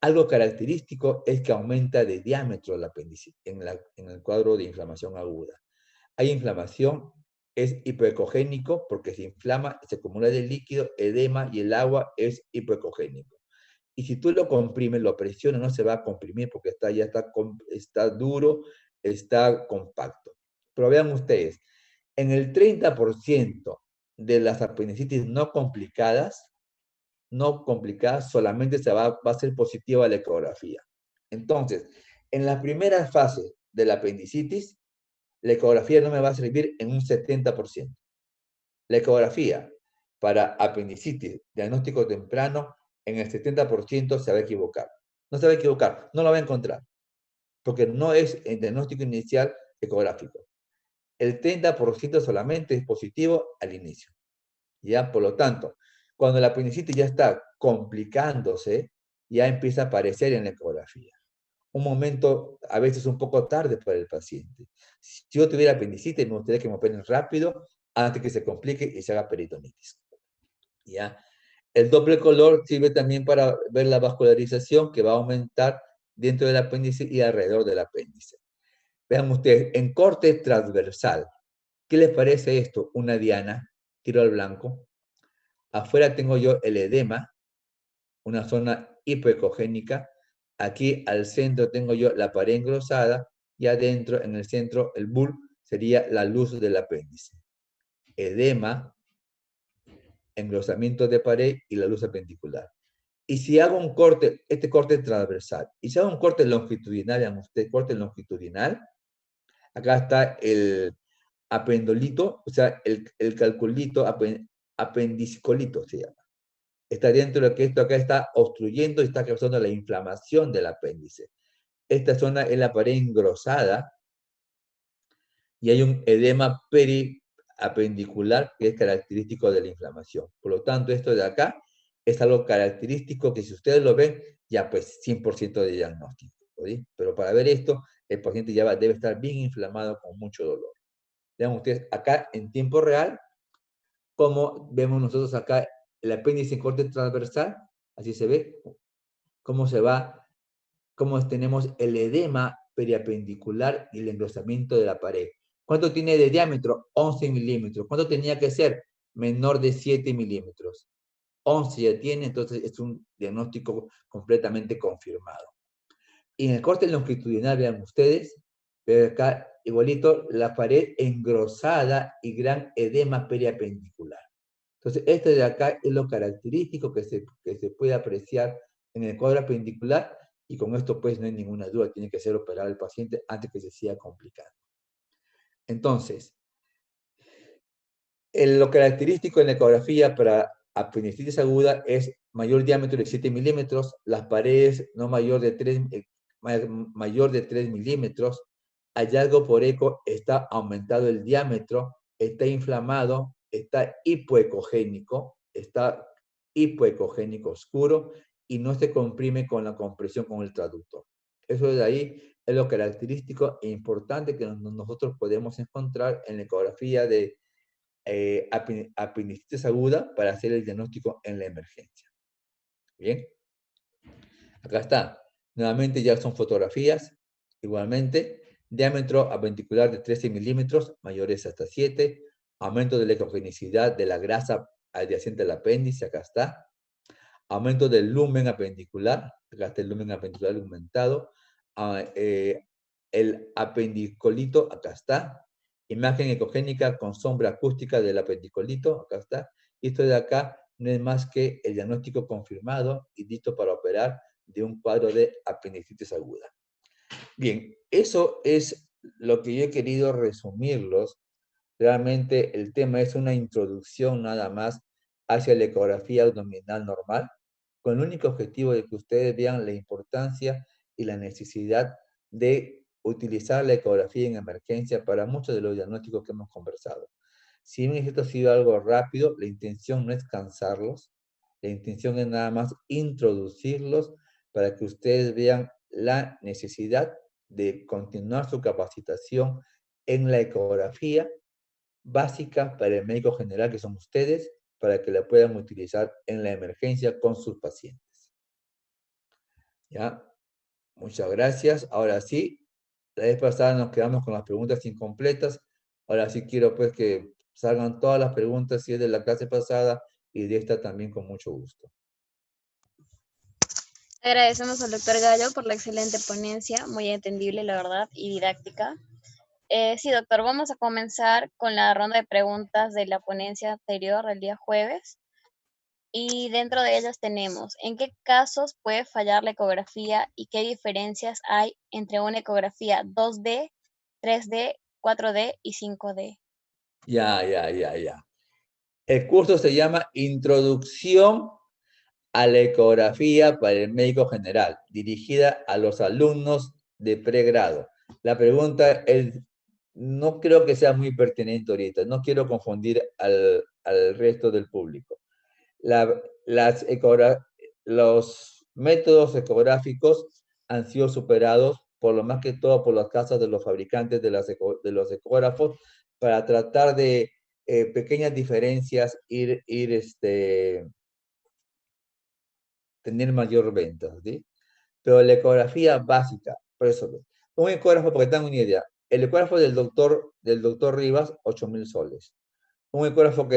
A: Algo característico es que aumenta de diámetro el apéndice en el cuadro de inflamación aguda. Hay inflamación, es hipoecogénico porque se inflama, se acumula el líquido, edema y el agua es hipoecogénico. Y si tú lo comprimes, lo presionas, no se va a comprimir porque ya está duro, está compacto. Pero vean ustedes, en el 30% de las apendicitis no complicadas, solamente va a ser positiva la ecografía. Entonces, en la primera fase de la apendicitis, la ecografía no me va a servir en un 70%. La ecografía para apendicitis, diagnóstico temprano, en el 70% se va a equivocar. No se va a equivocar, no lo va a encontrar, porque no es el diagnóstico inicial ecográfico. El 30% solamente es positivo al inicio. ¿Ya? Por lo tanto, cuando la apendicitis ya está complicándose, ya empieza a aparecer en la ecografía. Un momento a veces un poco tarde para el paciente. Si yo tuviera apendicitis, me gustaría que me operen rápido antes que se complique y se haga peritonitis. ¿Ya? El doble color sirve también para ver la vascularización que va a aumentar dentro del apéndice y alrededor del apéndice. Vean ustedes, en corte transversal, ¿qué les parece esto? Una diana, tiro al blanco. Afuera tengo yo el edema, una zona hipoecogénica. Aquí al centro tengo yo la pared engrosada y adentro, en el centro, el bull sería la luz del apéndice. Edema, engrosamiento de pared y la luz apendicular. Y si hago un corte, este corte es transversal, y si hago un corte longitudinal, vean ustedes, corte longitudinal, acá está el apendolito, o sea, el calculito, apendicicolito se llama. Está dentro de que esto acá está obstruyendo y está causando la inflamación del apéndice. Esta zona es la pared engrosada y hay un edema periapendicular que es característico de la inflamación. Por lo tanto, esto de acá es algo característico que si ustedes lo ven, ya pues 100% de diagnóstico. ¿sí? Pero para ver esto, el paciente ya debe estar bien inflamado con mucho dolor. Vean ustedes acá en tiempo real, como vemos nosotros acá el apéndice en corte transversal, así se ve, cómo se va, cómo tenemos el edema periapendicular y el engrosamiento de la pared. ¿Cuánto tiene de diámetro? 11 milímetros. ¿Cuánto tenía que ser? Menor de 7 milímetros. 11 ya tiene, entonces es un diagnóstico completamente confirmado. Y en el corte longitudinal, vean ustedes, pero acá igualito la pared engrosada y gran edema periapendicular. Entonces, este de acá es lo característico que se puede apreciar en el cuadro apendicular y con esto pues no hay ninguna duda, tiene que ser operado el paciente antes que se siga complicando. Entonces, Lo característico en la ecografía para apendicitis aguda es mayor diámetro de 7 milímetros, las paredes no mayor de 3, mayor de 3 milímetros, hallazgo por eco está aumentado el diámetro, está inflamado, está hipoecogénico oscuro y no se comprime con la compresión con el traductor. Eso de ahí es lo característico e importante que nosotros podemos encontrar en la ecografía de apendicitis aguda para hacer el diagnóstico en la emergencia. Bien, acá está. Nuevamente ya son fotografías. Igualmente, diámetro apendicular de 13 milímetros, mayores hasta 7. Aumento de la ecogenicidad de la grasa adyacente al apéndice, acá está. Aumento del lumen apendicular, acá está el lumen apendicular aumentado. El apendicolito, acá está. Imagen ecogénica con sombra acústica del apendicolito, acá está. Y esto de acá no es más que el diagnóstico confirmado y listo para operar de un cuadro de apendicitis aguda. Bien, eso es lo que yo he querido resumirlos. Realmente el tema es una introducción nada más hacia la ecografía abdominal normal, con el único objetivo de que ustedes vean la importancia y la necesidad de utilizar la ecografía en emergencia para muchos de los diagnósticos que hemos conversado. Si bien esto ha sido algo rápido, la intención no es cansarlos, la intención es nada más introducirlos para que ustedes vean la necesidad de continuar su capacitación en la ecografía básica para el médico general, que son ustedes, para que la puedan utilizar en la emergencia con sus pacientes. ¿Ya? Muchas gracias. Ahora sí, la vez pasada nos quedamos con las preguntas incompletas. Ahora sí quiero pues que salgan todas las preguntas, si es de la clase pasada y de esta también con mucho gusto.
B: Agradecemos al doctor Gallo por la excelente ponencia, muy entendible, la verdad, y didáctica. Sí, doctor, vamos a comenzar con la ronda de preguntas de la ponencia anterior, el día jueves. Y dentro de ellas tenemos, ¿en qué casos puede fallar la ecografía y qué diferencias hay entre una ecografía 2D, 3D, 4D y 5D?
A: Ya. El curso se llama Introducción a la ecografía para el médico general, dirigida a los alumnos de pregrado. La pregunta es, no creo que sea muy pertinente ahorita, no quiero confundir al resto del público. Los métodos ecográficos han sido superados por lo más que todo por las casas de los fabricantes de los ecógrafos para tratar de pequeñas diferencias tener mayor venta, ¿sí? Pero la ecografía básica, por eso, un ecógrafo, porque tengan una idea, el ecógrafo del doctor Rivas, 8.000 soles. Un ecógrafo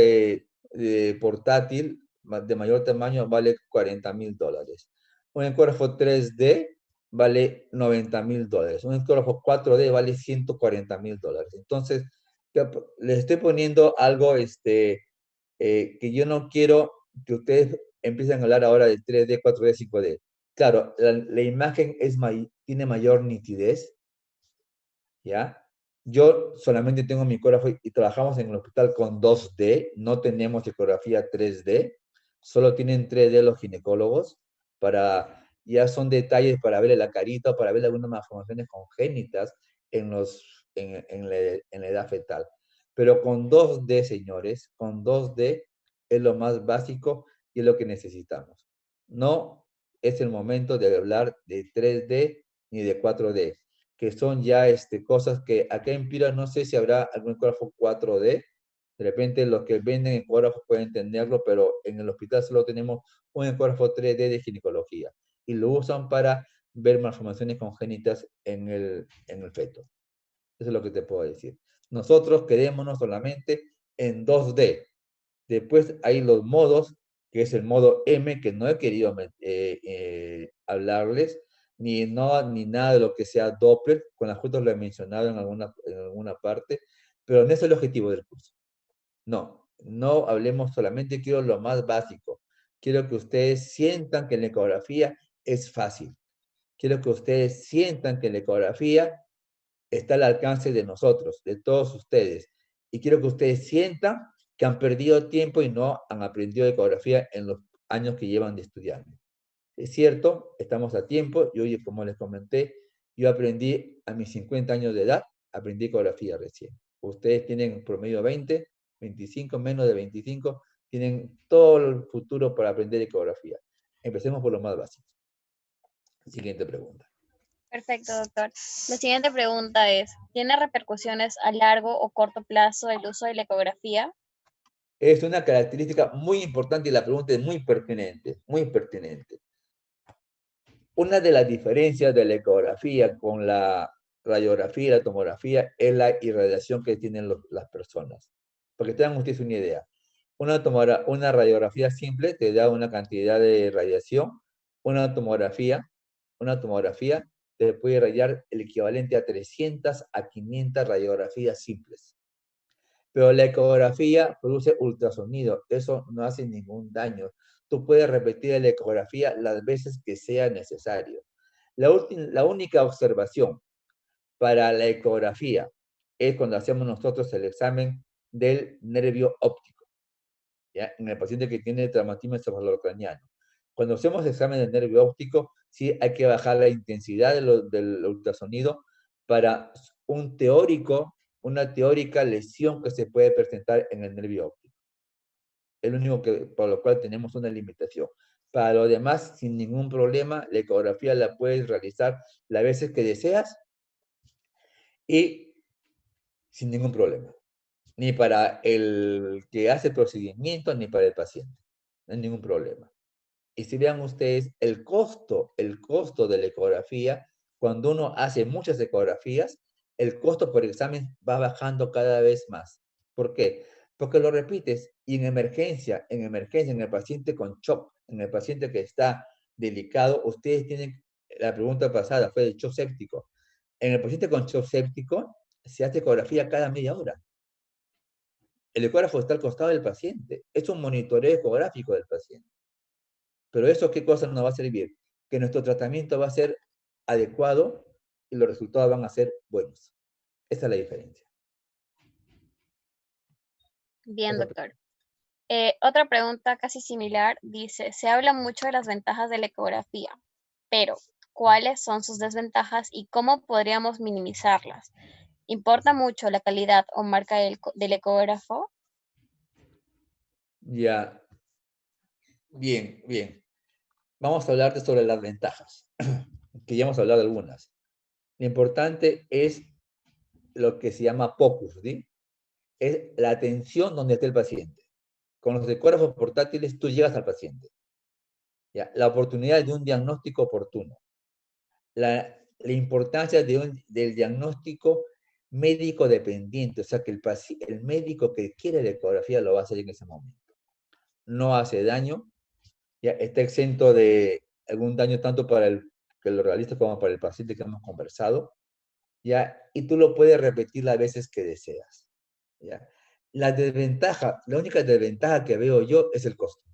A: portátil de mayor tamaño vale $40.000. Un ecógrafo 3D vale $90.000. Un ecógrafo 4D vale $140.000. Entonces, les estoy poniendo algo que yo no quiero que ustedes empiecen a hablar ahora de 3D, 4D, 5D. Claro, la imagen tiene mayor nitidez, ¿ya? Yo solamente tengo mi ecógrafo y trabajamos en el hospital con 2D, no tenemos ecografía 3D, solo tienen 3D los ginecólogos, ya son detalles para verle la carita, para ver algunas malformaciones congénitas en la edad fetal. Pero con 2D, señores, con 2D es lo más básico y es lo que necesitamos. No es el momento de hablar de 3D ni de 4D, que son ya cosas que acá en Pira no sé si habrá algún ecógrafo 4D. De repente los que venden ecógrafos pueden entenderlo, pero en el hospital solo tenemos un ecógrafo 3D de ginecología y lo usan para ver malformaciones congénitas en el feto. Eso es lo que te puedo decir. Nosotros quedémonos solamente en 2D. Después hay los modos, que es el modo M, que no he querido hablarles, ni nada de lo que sea Doppler, con las justas lo he mencionado en alguna parte, pero no es el objetivo del curso. No hablemos solamente, quiero lo más básico. Quiero que ustedes sientan que la ecografía es fácil. Quiero que ustedes sientan que la ecografía está al alcance de nosotros, de todos ustedes. Y quiero que ustedes sientan que han perdido tiempo y no han aprendido ecografía en los años que llevan de estudiando. Es cierto, estamos a tiempo, y hoy, como les comenté, yo aprendí a mis 50 años de edad, aprendí ecografía recién. Ustedes tienen promedio 20, 25, menos de 25, tienen todo el futuro para aprender ecografía. Empecemos por lo más básico. Siguiente pregunta.
B: Perfecto, doctor. La siguiente pregunta es, ¿tiene repercusiones a largo o corto plazo el uso de la ecografía?
A: Es una característica muy importante y la pregunta es muy pertinente, muy pertinente. Una de las diferencias de la ecografía con la radiografía y la tomografía es la irradiación que tienen las personas. Porque tengan ustedes una idea. Una radiografía simple te da una cantidad de radiación. Una tomografía te puede radiar el equivalente a 300 a 500 radiografías simples. Pero la ecografía produce ultrasonido. Eso no hace ningún daño. Tú puedes repetir la ecografía las veces que sea necesario. La única observación para la ecografía es cuando hacemos nosotros el examen del nervio óptico, ¿ya? En el paciente que tiene traumatismo encefalocraniano. Cuando hacemos el examen del nervio óptico, sí hay que bajar la intensidad del ultrasonido para una teórica lesión que se puede presentar en el nervio óptico. Es lo único por lo cual tenemos una limitación. Para lo demás, sin ningún problema, la ecografía la puedes realizar las veces que deseas y sin ningún problema. Ni para el que hace el procedimiento, ni para el paciente. No hay ningún problema. Y si vean ustedes, el costo de la ecografía, cuando uno hace muchas ecografías, el costo por examen va bajando cada vez más. ¿Por qué? Porque lo repites y en emergencia, en el paciente con shock, en el paciente que está delicado, ustedes tienen, la pregunta pasada fue del shock séptico. En el paciente con shock séptico se hace ecografía cada media hora. El ecógrafo está al costado del paciente. Es un monitoreo ecográfico del paciente. Pero eso, ¿qué cosa nos va a servir? Que nuestro tratamiento va a ser adecuado y los resultados van a ser buenos. Esa es la diferencia.
B: Bien, doctor. Otra pregunta casi similar dice, se habla mucho de las ventajas de la ecografía, pero ¿cuáles son sus desventajas y cómo podríamos minimizarlas? ¿Importa mucho la calidad o marca del ecógrafo?
A: Ya, bien, bien. Vamos a hablarte sobre las ventajas, que ya hemos hablado de algunas. Lo importante es lo que se llama focus, ¿sí? Es la atención donde esté el paciente. Con los ecógrafos portátiles tú llegas al paciente. ¿Ya? La oportunidad de un diagnóstico oportuno. La importancia del diagnóstico médico dependiente, o sea que el médico que quiere la ecografía lo va a hacer en ese momento. No hace daño, ya está exento de algún daño tanto para el que lo realiza como para el paciente que hemos conversado, ya, y tú lo puedes repetir las veces que deseas, ya. La única desventaja que veo yo es el costo.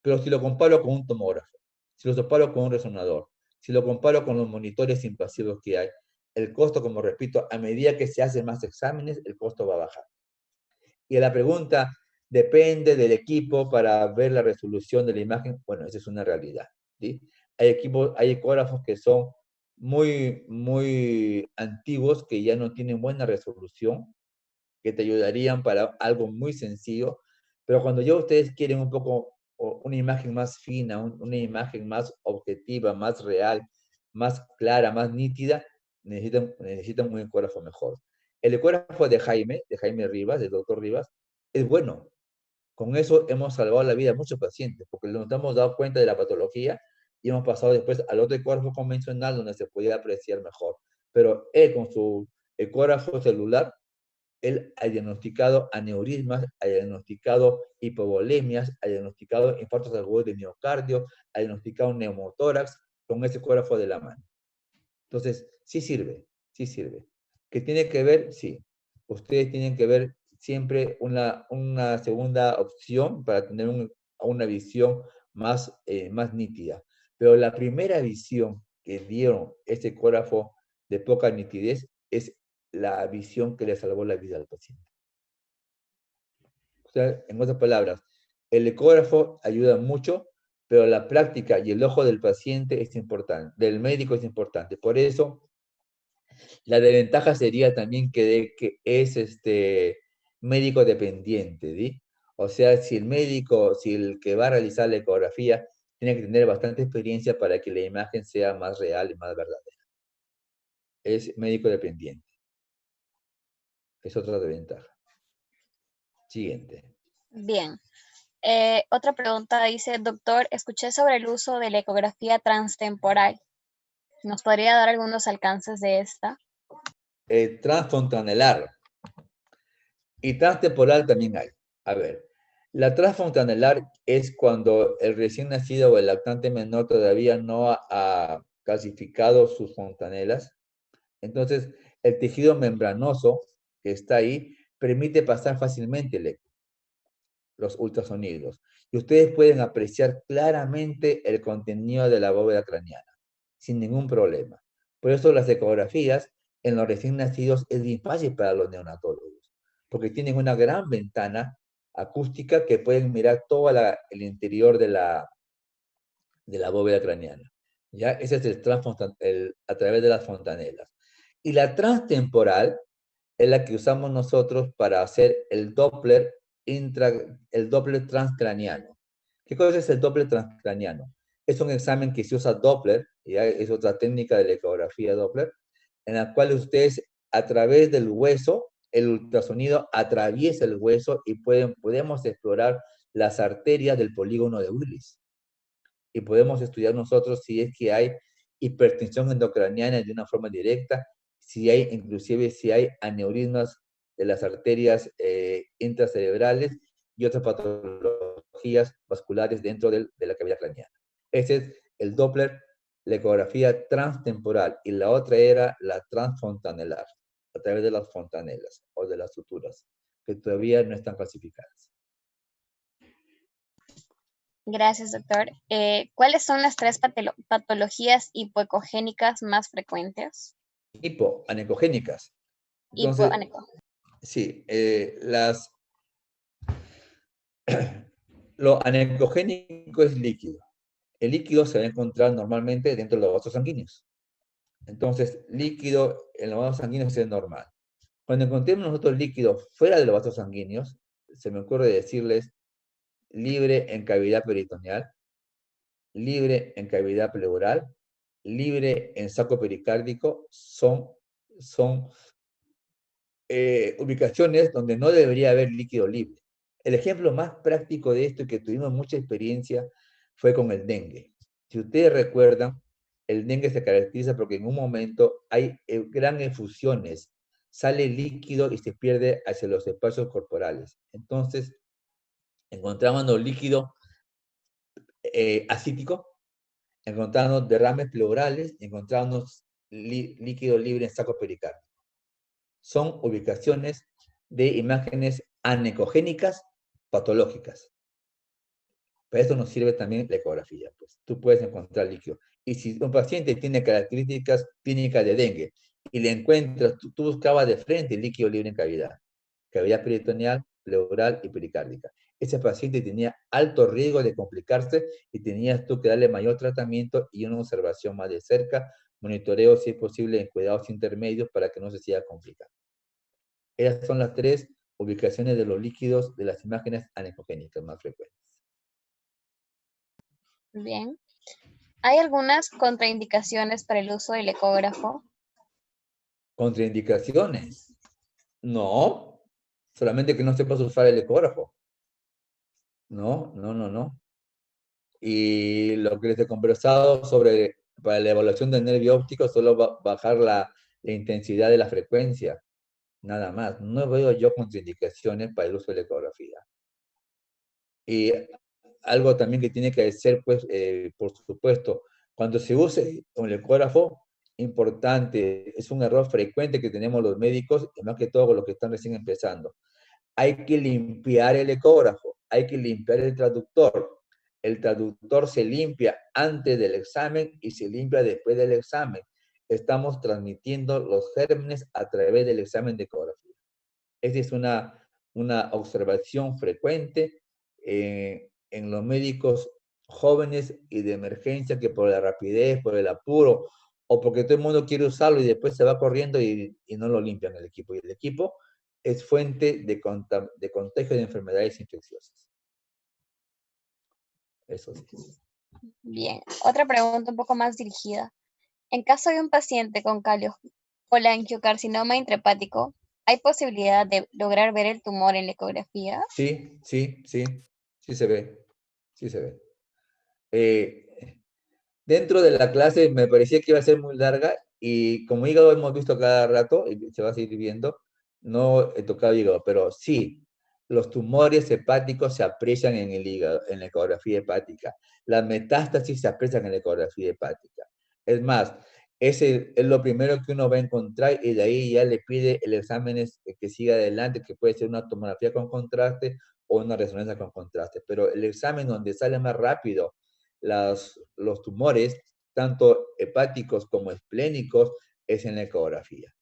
A: Pero si lo comparo con un tomógrafo, si lo comparo con un resonador, si lo comparo con los monitores invasivos que hay, el costo, como repito, a medida que se hacen más exámenes, el costo va a bajar. Y la pregunta, ¿depende del equipo para ver la resolución de la imagen? Bueno, esa es una realidad, ¿sí? Hay ecógrafos que son muy antiguos, que ya no tienen buena resolución, que te ayudarían para algo muy sencillo, pero cuando ya ustedes quieren un poco una imagen más fina, una imagen más objetiva, más real, más clara, más nítida, necesitan un ecógrafo mejor. El ecógrafo de Jaime Rivas, del doctor Rivas, es bueno. Con eso hemos salvado la vida de muchos pacientes, porque nos hemos dado cuenta de la patología y hemos pasado después al otro ecógrafo convencional donde se podía apreciar mejor. Pero él con su ecógrafo celular, él ha diagnosticado aneurismas, ha diagnosticado hipovolemias, ha diagnosticado infartos agudos de miocardio, ha diagnosticado neumotórax con ese ecógrafo de la mano. Entonces, sí sirve, sí sirve. ¿Qué tiene que ver? Sí. Ustedes tienen que ver siempre una segunda opción para tener una visión más nítida. Pero la primera visión que dieron este ecógrafo de poca nitidez es la visión que le salvó la vida al paciente. sea, en otras palabras, el ecógrafo ayuda mucho, pero la práctica y el ojo del paciente es importante, del médico es importante. Por eso, la desventaja sería también que es médico dependiente, ¿sí? O sea, si el que va a realizar la ecografía tiene que tener bastante experiencia para que la imagen sea más real y más verdadera. Es médico dependiente. Es otra desventaja. Siguiente.
B: Bien. Otra pregunta dice, doctor, escuché sobre el uso de la ecografía transtemporal. ¿Nos podría dar algunos alcances de esta?
A: Transfontanelar. Y transtemporal también hay. A ver, la transfontanelar es cuando el recién nacido o el lactante menor todavía no ha calcificado sus fontanelas. Entonces, el tejido membranoso que está ahí permite pasar fácilmente los ultrasonidos. Y ustedes pueden apreciar claramente el contenido de la bóveda craneana, sin ningún problema. Por eso las ecografías en los recién nacidos es bien fácil para los neonatólogos, porque tienen una gran ventana acústica que pueden mirar todo el interior de la bóveda craneana. ¿Ya? Ese es a través de las fontanelas. Y la transtemporal es la que usamos nosotros para hacer el Doppler transcraniano. ¿Qué cosa es el Doppler transcraniano? Es un examen que se usa Doppler, ¿ya? Es otra técnica de la ecografía Doppler, en la cual ustedes a través del hueso, el ultrasonido atraviesa el hueso y podemos explorar las arterias del polígono de Willis. Y podemos estudiar nosotros si es que hay hipertensión endocraniana de una forma directa, inclusive si hay aneurismas de las arterias intracerebrales y otras patologías vasculares dentro de la cavidad craneana. Ese es el Doppler, la ecografía transtemporal, y la otra era la transfontanelar, a través de las fontanelas o de las suturas, que todavía no están clasificadas.
B: Gracias, doctor. ¿Cuáles son las tres patologías hipoecogénicas más frecuentes?
A: Hipoanecogénicas. Entonces,
B: Hipoaneco.
A: sí, lo anecogénico es líquido. El líquido se va a encontrar normalmente dentro de los vasos sanguíneos. Entonces, líquido en los vasos sanguíneos es normal. Cuando encontremos nosotros líquido fuera de los vasos sanguíneos, se me ocurre decirles libre en cavidad peritoneal, libre en cavidad pleural, libre en saco pericárdico, son ubicaciones donde no debería haber líquido libre. El ejemplo más práctico de esto y que tuvimos mucha experiencia fue con el dengue. Si ustedes recuerdan, el dengue se caracteriza porque en un momento hay gran efusiones, sale líquido y se pierde hacia los espacios corporales. Entonces, encontramos líquido acítico, encontramos derrames pleurales, encontramos líquido libre en saco pericárdico. Son ubicaciones de imágenes anecogénicas patológicas. Para eso nos sirve también la ecografía. Pues. Tú puedes encontrar líquido. Y si un paciente tiene características clínicas de dengue y le encuentras, tú buscabas de frente líquido libre en cavidad peritoneal, pleural y pericárdica. Ese paciente tenía alto riesgo de complicarse y tenías tú que darle mayor tratamiento y una observación más de cerca, monitoreo si es posible en cuidados intermedios para que no se siga complicando. Esas son las tres ubicaciones de los líquidos de las imágenes anecogénicas más frecuentes.
B: Bien. ¿Hay algunas contraindicaciones para el uso del ecógrafo?
A: ¿Contraindicaciones? No, solamente que no sepas usar el ecógrafo. No, no, no, no. Y lo que les he conversado sobre, para la evaluación del nervio óptico, solo bajar la intensidad de la frecuencia, nada más. No veo yo contraindicaciones para el uso de la ecografía. Y algo también que tiene que ser, pues, por supuesto, cuando se use un ecógrafo, importante, es un error frecuente que tenemos los médicos, y más que todo los que están recién empezando. Hay que limpiar el ecógrafo, hay que limpiar el traductor. El traductor se limpia antes del examen y se limpia después del examen. Estamos transmitiendo los gérmenes a través del examen de ecografía. Esa es una una observación frecuente en los médicos jóvenes y de emergencia que por la rapidez, por el apuro, o porque todo el mundo quiere usarlo y después se va corriendo y no lo limpian el equipo. Y el equipo es fuente de contagio de enfermedades infecciosas. Eso sí.
B: Bien, otra pregunta un poco más dirigida. En caso de un paciente con colangiocarcinoma intrahepático, ¿hay posibilidad de lograr ver el tumor en la ecografía?
A: Sí, sí, sí, sí se ve, sí se ve. Eh, Dentro de la clase me parecía que iba a ser muy larga y como hígado hemos visto cada rato y se va a seguir viendo, no he tocado hígado, pero sí, los tumores hepáticos se aprecian en el hígado, en la ecografía hepática. Las metástasis se aprecian en la ecografía hepática. Es más, es lo primero que uno va a encontrar y de ahí ya le pide el examen que siga adelante, que puede ser una tomografía con contraste o una resonancia con contraste. Pero el examen donde sale más rápido los tumores, tanto hepáticos como esplénicos, es en la ecografía.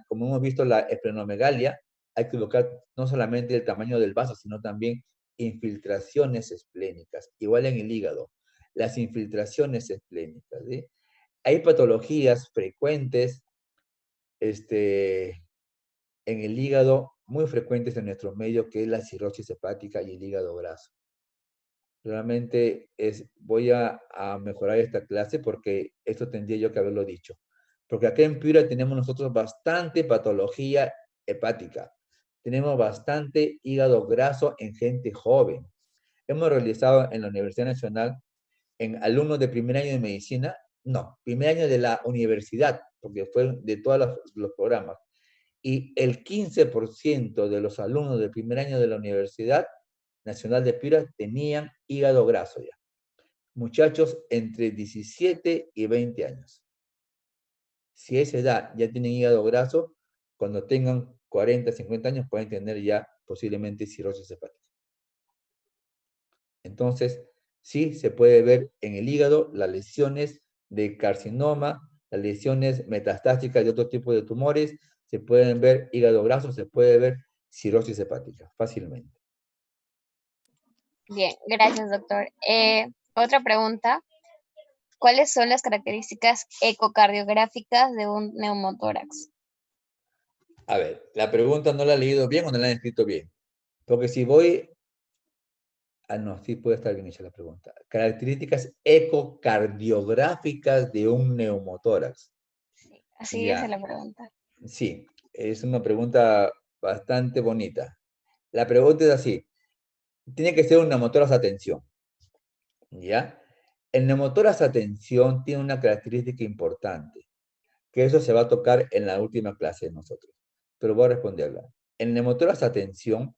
A: Como hemos visto, la esplenomegalia, hay que buscar no solamente el tamaño del vaso, sino también infiltraciones esplénicas. Igual en el hígado, las infiltraciones esplénicas. ¿Sí? Hay patologías frecuentes en el hígado, muy frecuentes en nuestro medio, que es la cirrosis hepática y el hígado graso. Realmente voy a mejorar esta clase porque esto tendría yo que haberlo dicho. Porque acá en Piura tenemos nosotros bastante patología hepática. Tenemos bastante hígado graso en gente joven. Hemos realizado en la Universidad Nacional, en alumnos de primer año de medicina, no, primer año de la universidad, porque fue de todos los programas. Y el 15% de los alumnos del primer año de la Universidad Nacional de Piura tenían hígado graso ya. Muchachos entre 17 y 20 años. Si a esa edad ya tienen hígado graso, cuando tengan 40, 50 años pueden tener ya posiblemente cirrosis hepática. Entonces, sí se puede ver en el hígado las lesiones de carcinoma, las lesiones metastáticas de otro tipo de tumores, se pueden ver hígado graso, se puede ver cirrosis hepática fácilmente.
B: Bien, gracias, doctor. Otra pregunta. ¿Cuáles son las características ecocardiográficas de un neumotórax?
A: A ver, la pregunta no la he leído bien o no la he escrito bien. Porque si voy... Ah, no, sí puede estar bien hecha la pregunta. Características ecocardiográficas de un neumotórax.
B: Sí, así dice
A: Ya,
B: la pregunta.
A: sí, es una pregunta bastante bonita. La pregunta es así. Tiene que ser un neumotórax a tensión. ¿Ya? El neumotórax a tensión tiene una característica importante, que eso se va a tocar en la última clase de nosotros. Pero voy a responderla. El neumotórax a tensión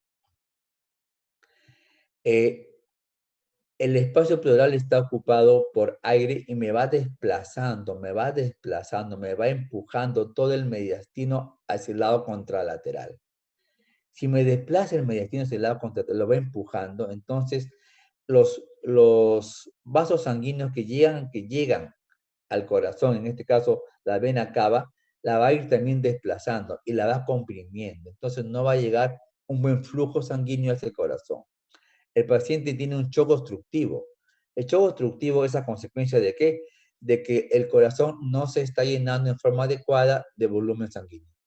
A: eh, el espacio pleural está ocupado por aire y me va desplazando, me va empujando todo el mediastino hacia el lado contralateral. Si me desplaza el mediastino hacia el lado contralateral, lo va empujando, entonces los vasos sanguíneos que llegan al corazón, en este caso la vena cava, la va a ir también desplazando y la va comprimiendo. Entonces no va a llegar un buen flujo sanguíneo hacia el corazón. El paciente tiene un shock obstructivo. El shock obstructivo es a consecuencia de qué? De que el corazón no se está llenando en forma adecuada de volumen sanguíneo.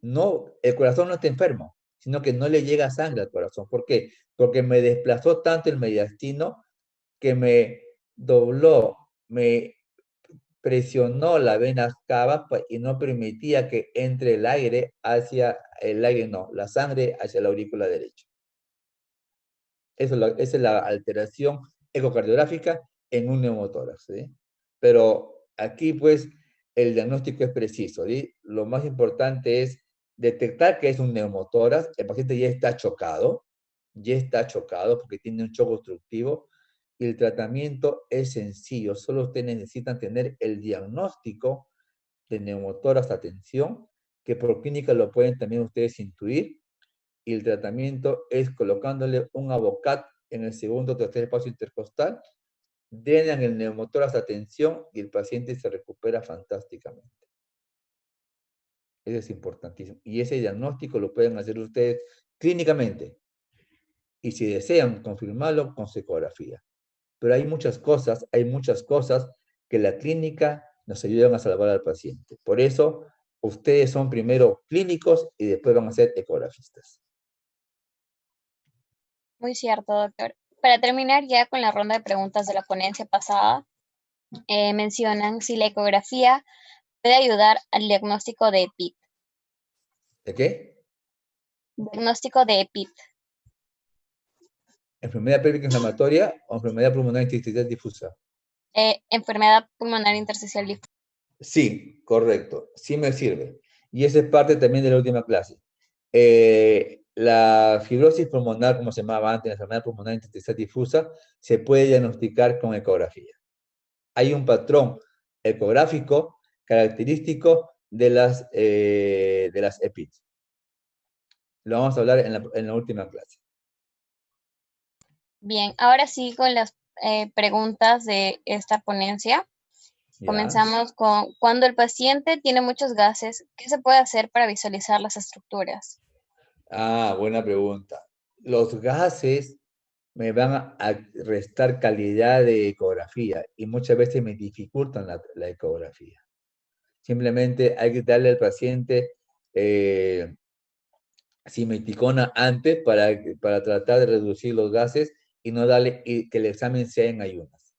A: No, el corazón no está enfermo, sino que no le llega sangre al corazón. ¿Por qué? Porque me desplazó tanto el mediastino que me dobló, me presionó la vena cava y no permitía que entre el aire hacia el aire, no, la sangre hacia la aurícula derecha. Esa es la alteración ecocardiográfica en un neumotórax. ¿Sí? Pero aquí, pues, el diagnóstico es preciso. ¿Sí? Lo más importante es detectar que es un neumotórax. El paciente ya está chocado porque tiene un shock obstructivo y el tratamiento es sencillo. Solo ustedes necesitan tener el diagnóstico de neumotórax a tensión, que por clínica lo pueden también ustedes intuir y el tratamiento es colocándole un Avocat en el segundo o tercer espacio intercostal, drenan el neumotórax a tensión y el paciente se recupera fantásticamente. Eso es importantísimo. Y ese diagnóstico lo pueden hacer ustedes clínicamente. Y si desean confirmarlo, con su ecografía. Pero hay muchas cosas que la clínica nos ayudan a salvar al paciente. Por eso, ustedes son primero clínicos y después van a ser ecografistas.
B: Muy cierto, doctor. Para terminar ya con la ronda de preguntas de la ponencia pasada, mencionan si la ecografía puede ayudar al diagnóstico de EPID.
A: ¿De qué?
B: Diagnóstico de EPID.
A: ¿Enfermedad pélvica inflamatoria o enfermedad pulmonar intersticial difusa?
B: Enfermedad pulmonar intersticial difusa.
A: Sí, correcto. Sí me sirve. Y esa es parte también de la última clase. La fibrosis pulmonar, como se llamaba antes, la enfermedad pulmonar intersticial difusa, se puede diagnosticar con ecografía. Hay un patrón ecográfico característico de las EPIDs. Lo vamos a hablar en la última clase.
B: Bien, ahora sí con las preguntas de esta ponencia.
A: ¿Ya?
B: Comenzamos con, cuando el paciente tiene muchos gases, ¿qué se puede hacer para visualizar las estructuras?
A: Ah, buena pregunta. Los gases me van a restar calidad de ecografía y muchas veces me dificultan la ecografía. Simplemente hay que darle al paciente simeticona antes para tratar de reducir los gases y no darle y que el examen sea en ayunas.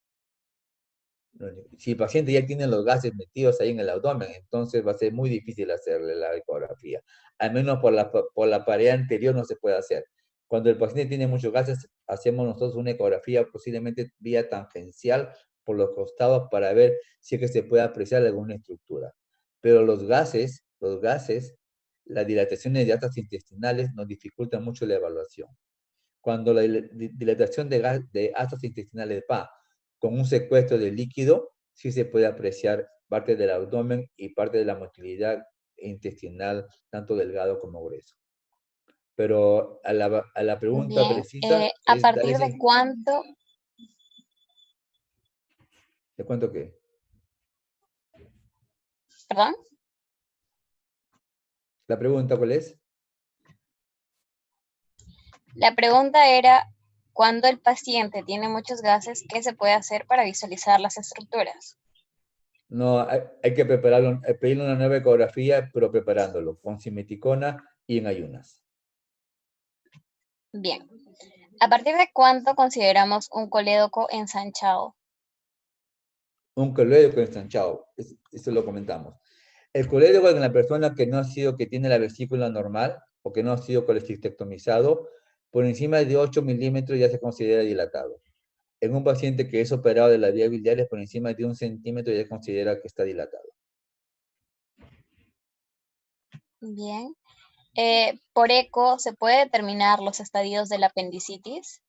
A: Si el paciente ya tiene los gases metidos ahí en el abdomen, entonces va a ser muy difícil hacerle la ecografía. Al menos por la pared anterior no se puede hacer. Cuando el paciente tiene muchos gases, hacemos nosotros una ecografía posiblemente vía tangencial por los costados para ver si es que se puede apreciar alguna estructura. Pero los gases, las dilataciones de atas intestinales nos dificultan mucho la evaluación. Cuando la dilatación de astas intestinales va con un secuestro de líquido, sí se puede apreciar parte del abdomen y parte de la motilidad intestinal, tanto delgado como grueso. Pero a la pregunta
B: Bien,
A: precisa
B: ¿a
A: es dar
B: partir
A: esa...
B: de cuánto?
A: ¿De cuánto qué?
B: ¿Perdón?
A: ¿La pregunta cuál es?
B: La pregunta era, cuando el paciente tiene muchos gases, ¿qué se puede hacer para visualizar las estructuras?
A: No, hay que prepararlo, pedirle una nueva ecografía, pero preparándolo, con simeticona y en ayunas.
B: Bien, ¿a partir de cuánto consideramos un colédoco ensanchado?
A: Un colédoco ensanchado, eso lo comentamos. El colédoco en la persona que no ha sido, que tiene la vesícula normal o que no ha sido colecistectomizado, por encima de 8 milímetros ya se considera dilatado. En un paciente que es operado de las vías biliares, por encima de 1 centímetro ya se considera que está dilatado.
B: Bien. Por eco, ¿se puede determinar los estadios de la apendicitis?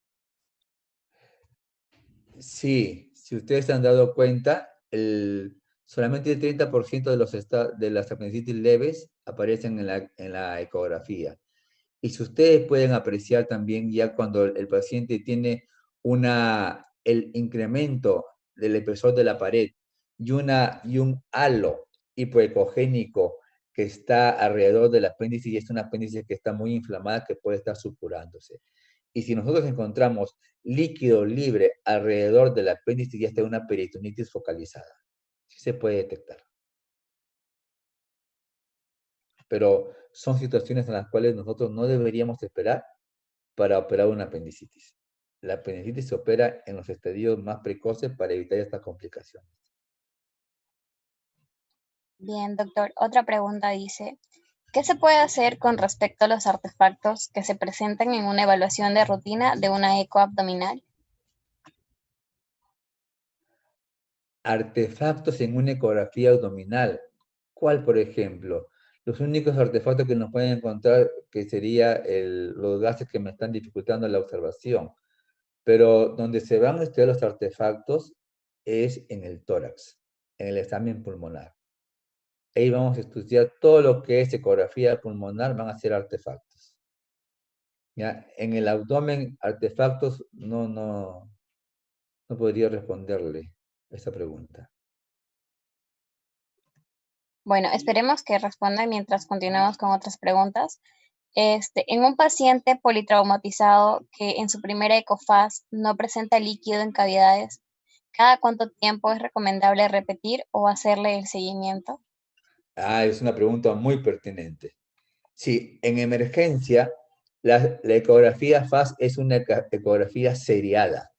A: Sí, si ustedes se han dado cuenta, solamente el 30% de las apendicitis leves aparecen en la ecografía. Y si ustedes pueden apreciar también ya cuando el paciente tiene el incremento del espesor de la pared y un halo hipoecogénico que está alrededor del apéndice y es un apéndice que está muy inflamada que puede estar supurándose. Y si nosotros encontramos líquido libre alrededor del apéndice, ya está una peritonitis focalizada. Sí se puede detectar. Pero son situaciones en las cuales nosotros no deberíamos esperar para operar una apendicitis. La apendicitis se opera en los estadios más precoces para evitar estas complicaciones.
B: Bien, doctor. Otra pregunta dice, ¿qué se puede hacer con respecto a los artefactos que se presentan en una evaluación de rutina de una eco abdominal?
A: Artefactos en una ecografía abdominal. ¿Cuál, por ejemplo? Los únicos artefactos que nos pueden encontrar que serían los gases que me están dificultando la observación. Pero donde se van a estudiar los artefactos es en el tórax, en el examen pulmonar. Ahí vamos a estudiar todo lo que es ecografía pulmonar, van a ser artefactos. ¿Ya? En el abdomen, artefactos, no podría responderle esa pregunta.
B: Bueno, esperemos que respondan mientras continuamos con otras preguntas. En un paciente politraumatizado que en su primera ecofaz no presenta líquido en cavidades, ¿cada cuánto tiempo es recomendable repetir o hacerle el seguimiento?
A: Ah, es una pregunta muy pertinente. Sí, en emergencia, la ecografía FAS es una ecografía seriada,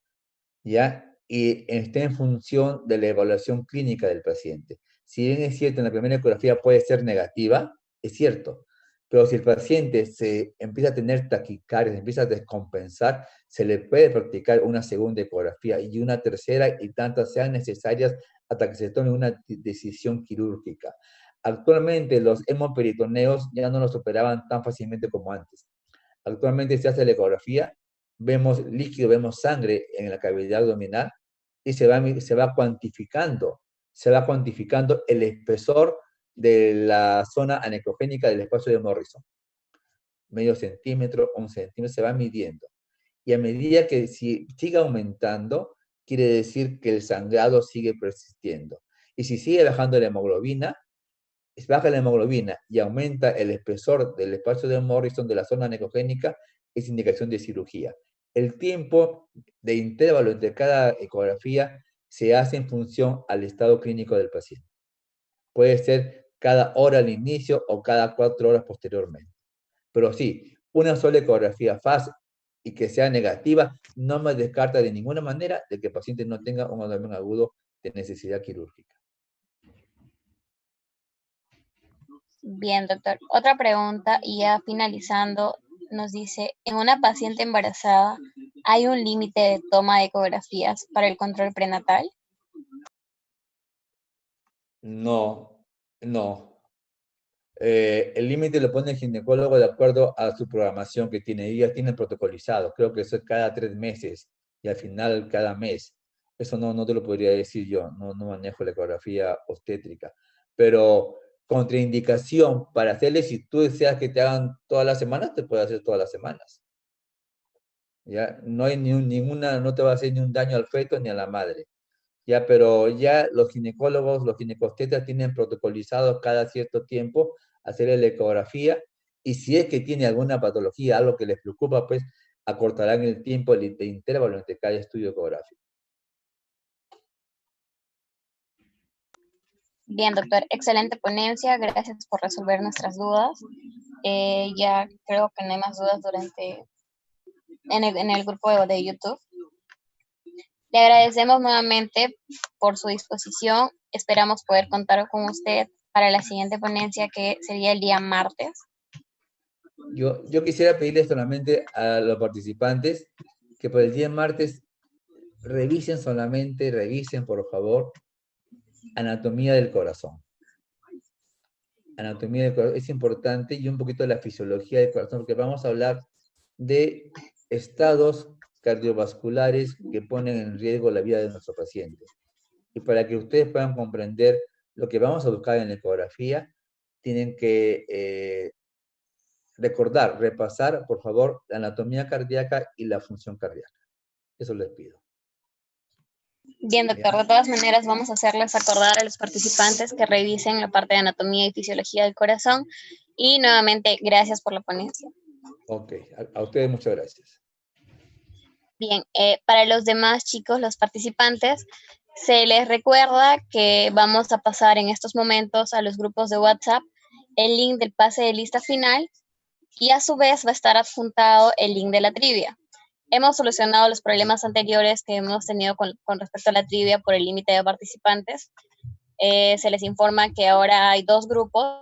A: ¿ya? Y está en función de la evaluación clínica del paciente. Si bien es cierto, en la primera ecografía puede ser negativa, es cierto, pero si el paciente se empieza a tener taquicardia, se empieza a descompensar, se le puede practicar una segunda ecografía y una tercera y tantas sean necesarias hasta que se tome una decisión quirúrgica. Actualmente los hemoperitoneos ya no los operaban tan fácilmente como antes. Actualmente se hace la ecografía, vemos líquido, vemos sangre en la cavidad abdominal y se va cuantificando el espesor de la zona anecogénica del espacio de Morrison. Medio centímetro, un centímetro, se va midiendo. Y a medida que si sigue aumentando, quiere decir que el sangrado sigue persistiendo. Y si sigue bajando la hemoglobina, baja la hemoglobina y aumenta el espesor del espacio de Morrison de la zona necogénica, es indicación de cirugía. El tiempo de intervalo entre cada ecografía se hace en función al estado clínico del paciente. Puede ser cada hora al inicio o cada 4 horas posteriormente. Pero sí, una sola ecografía fácil y que sea negativa no me descarta de ninguna manera de que el paciente no tenga un abdomen agudo de necesidad quirúrgica.
B: Bien, doctor. Otra pregunta, y ya finalizando, nos dice, en una paciente embarazada, ¿hay un límite de toma de ecografías para el control prenatal?
A: No, no. El límite lo pone el ginecólogo de acuerdo a su programación que tiene. Ellas tienen protocolizado, creo que eso es cada 3 meses y al final cada mes. Eso no te lo podría decir yo, no manejo la ecografía obstétrica. Pero contraindicación para hacerle, si tú deseas que te hagan todas las semanas, te puede hacer todas las semanas. ¿Ya? No hay ninguna, no te va a hacer ni un daño al feto ni a la madre. Ya, pero ya los ginecólogos, los ginecobstetras tienen protocolizado cada cierto tiempo hacer la ecografía y si es que tiene alguna patología, algo que les preocupa, pues acortarán el tiempo de intervalo entre cada estudio ecográfico.
B: Bien, doctor. Excelente ponencia. Gracias por resolver nuestras dudas. Ya creo que no hay más dudas en el grupo de YouTube. Le agradecemos nuevamente por su disposición. Esperamos poder contar con usted para la siguiente ponencia que sería el día martes.
A: Yo quisiera pedirle solamente a los participantes que por el día martes revisen por favor, anatomía del corazón. Anatomía del corazón es importante y un poquito de la fisiología del corazón, porque vamos a hablar de estados cardiovasculares que ponen en riesgo la vida de nuestro paciente. Y para que ustedes puedan comprender lo que vamos a buscar en la ecografía, tienen que recordar, repasar, por favor, la anatomía cardíaca y la función cardíaca. Eso les pido.
B: Bien, doctor. De todas maneras, vamos a hacerles acordar a los participantes que revisen la parte de anatomía y fisiología del corazón. Y nuevamente, gracias por la ponencia.
A: Ok, a ustedes muchas gracias.
B: Bien, para los demás chicos, los participantes, se les recuerda que vamos a pasar en estos momentos a los grupos de WhatsApp el link del pase de lista final y a su vez va a estar adjuntado el link de la trivia. Hemos solucionado los problemas anteriores que hemos tenido con respecto a la trivia por el límite de participantes. Se les informa que ahora hay 2 grupos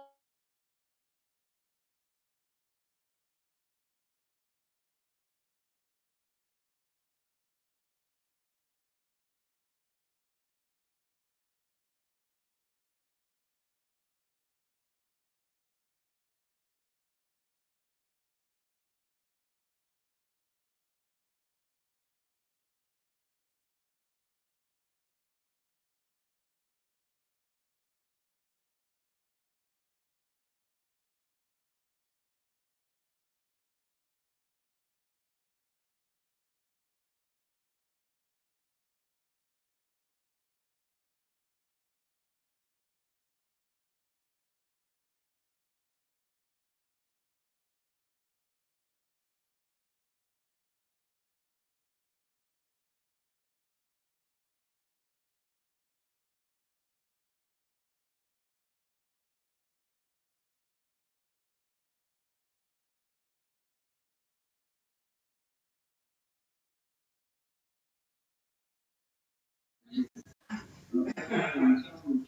B: Bien,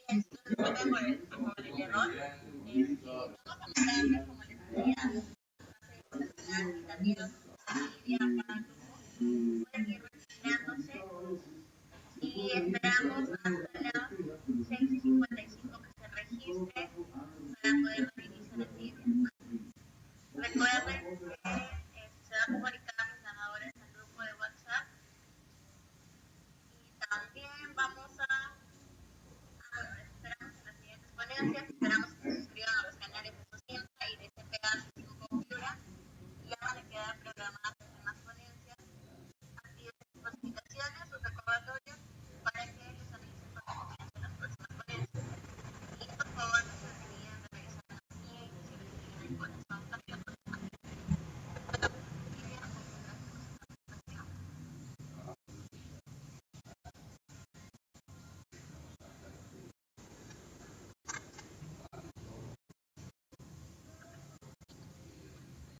B: si no responde por el error, comentarme como les decía.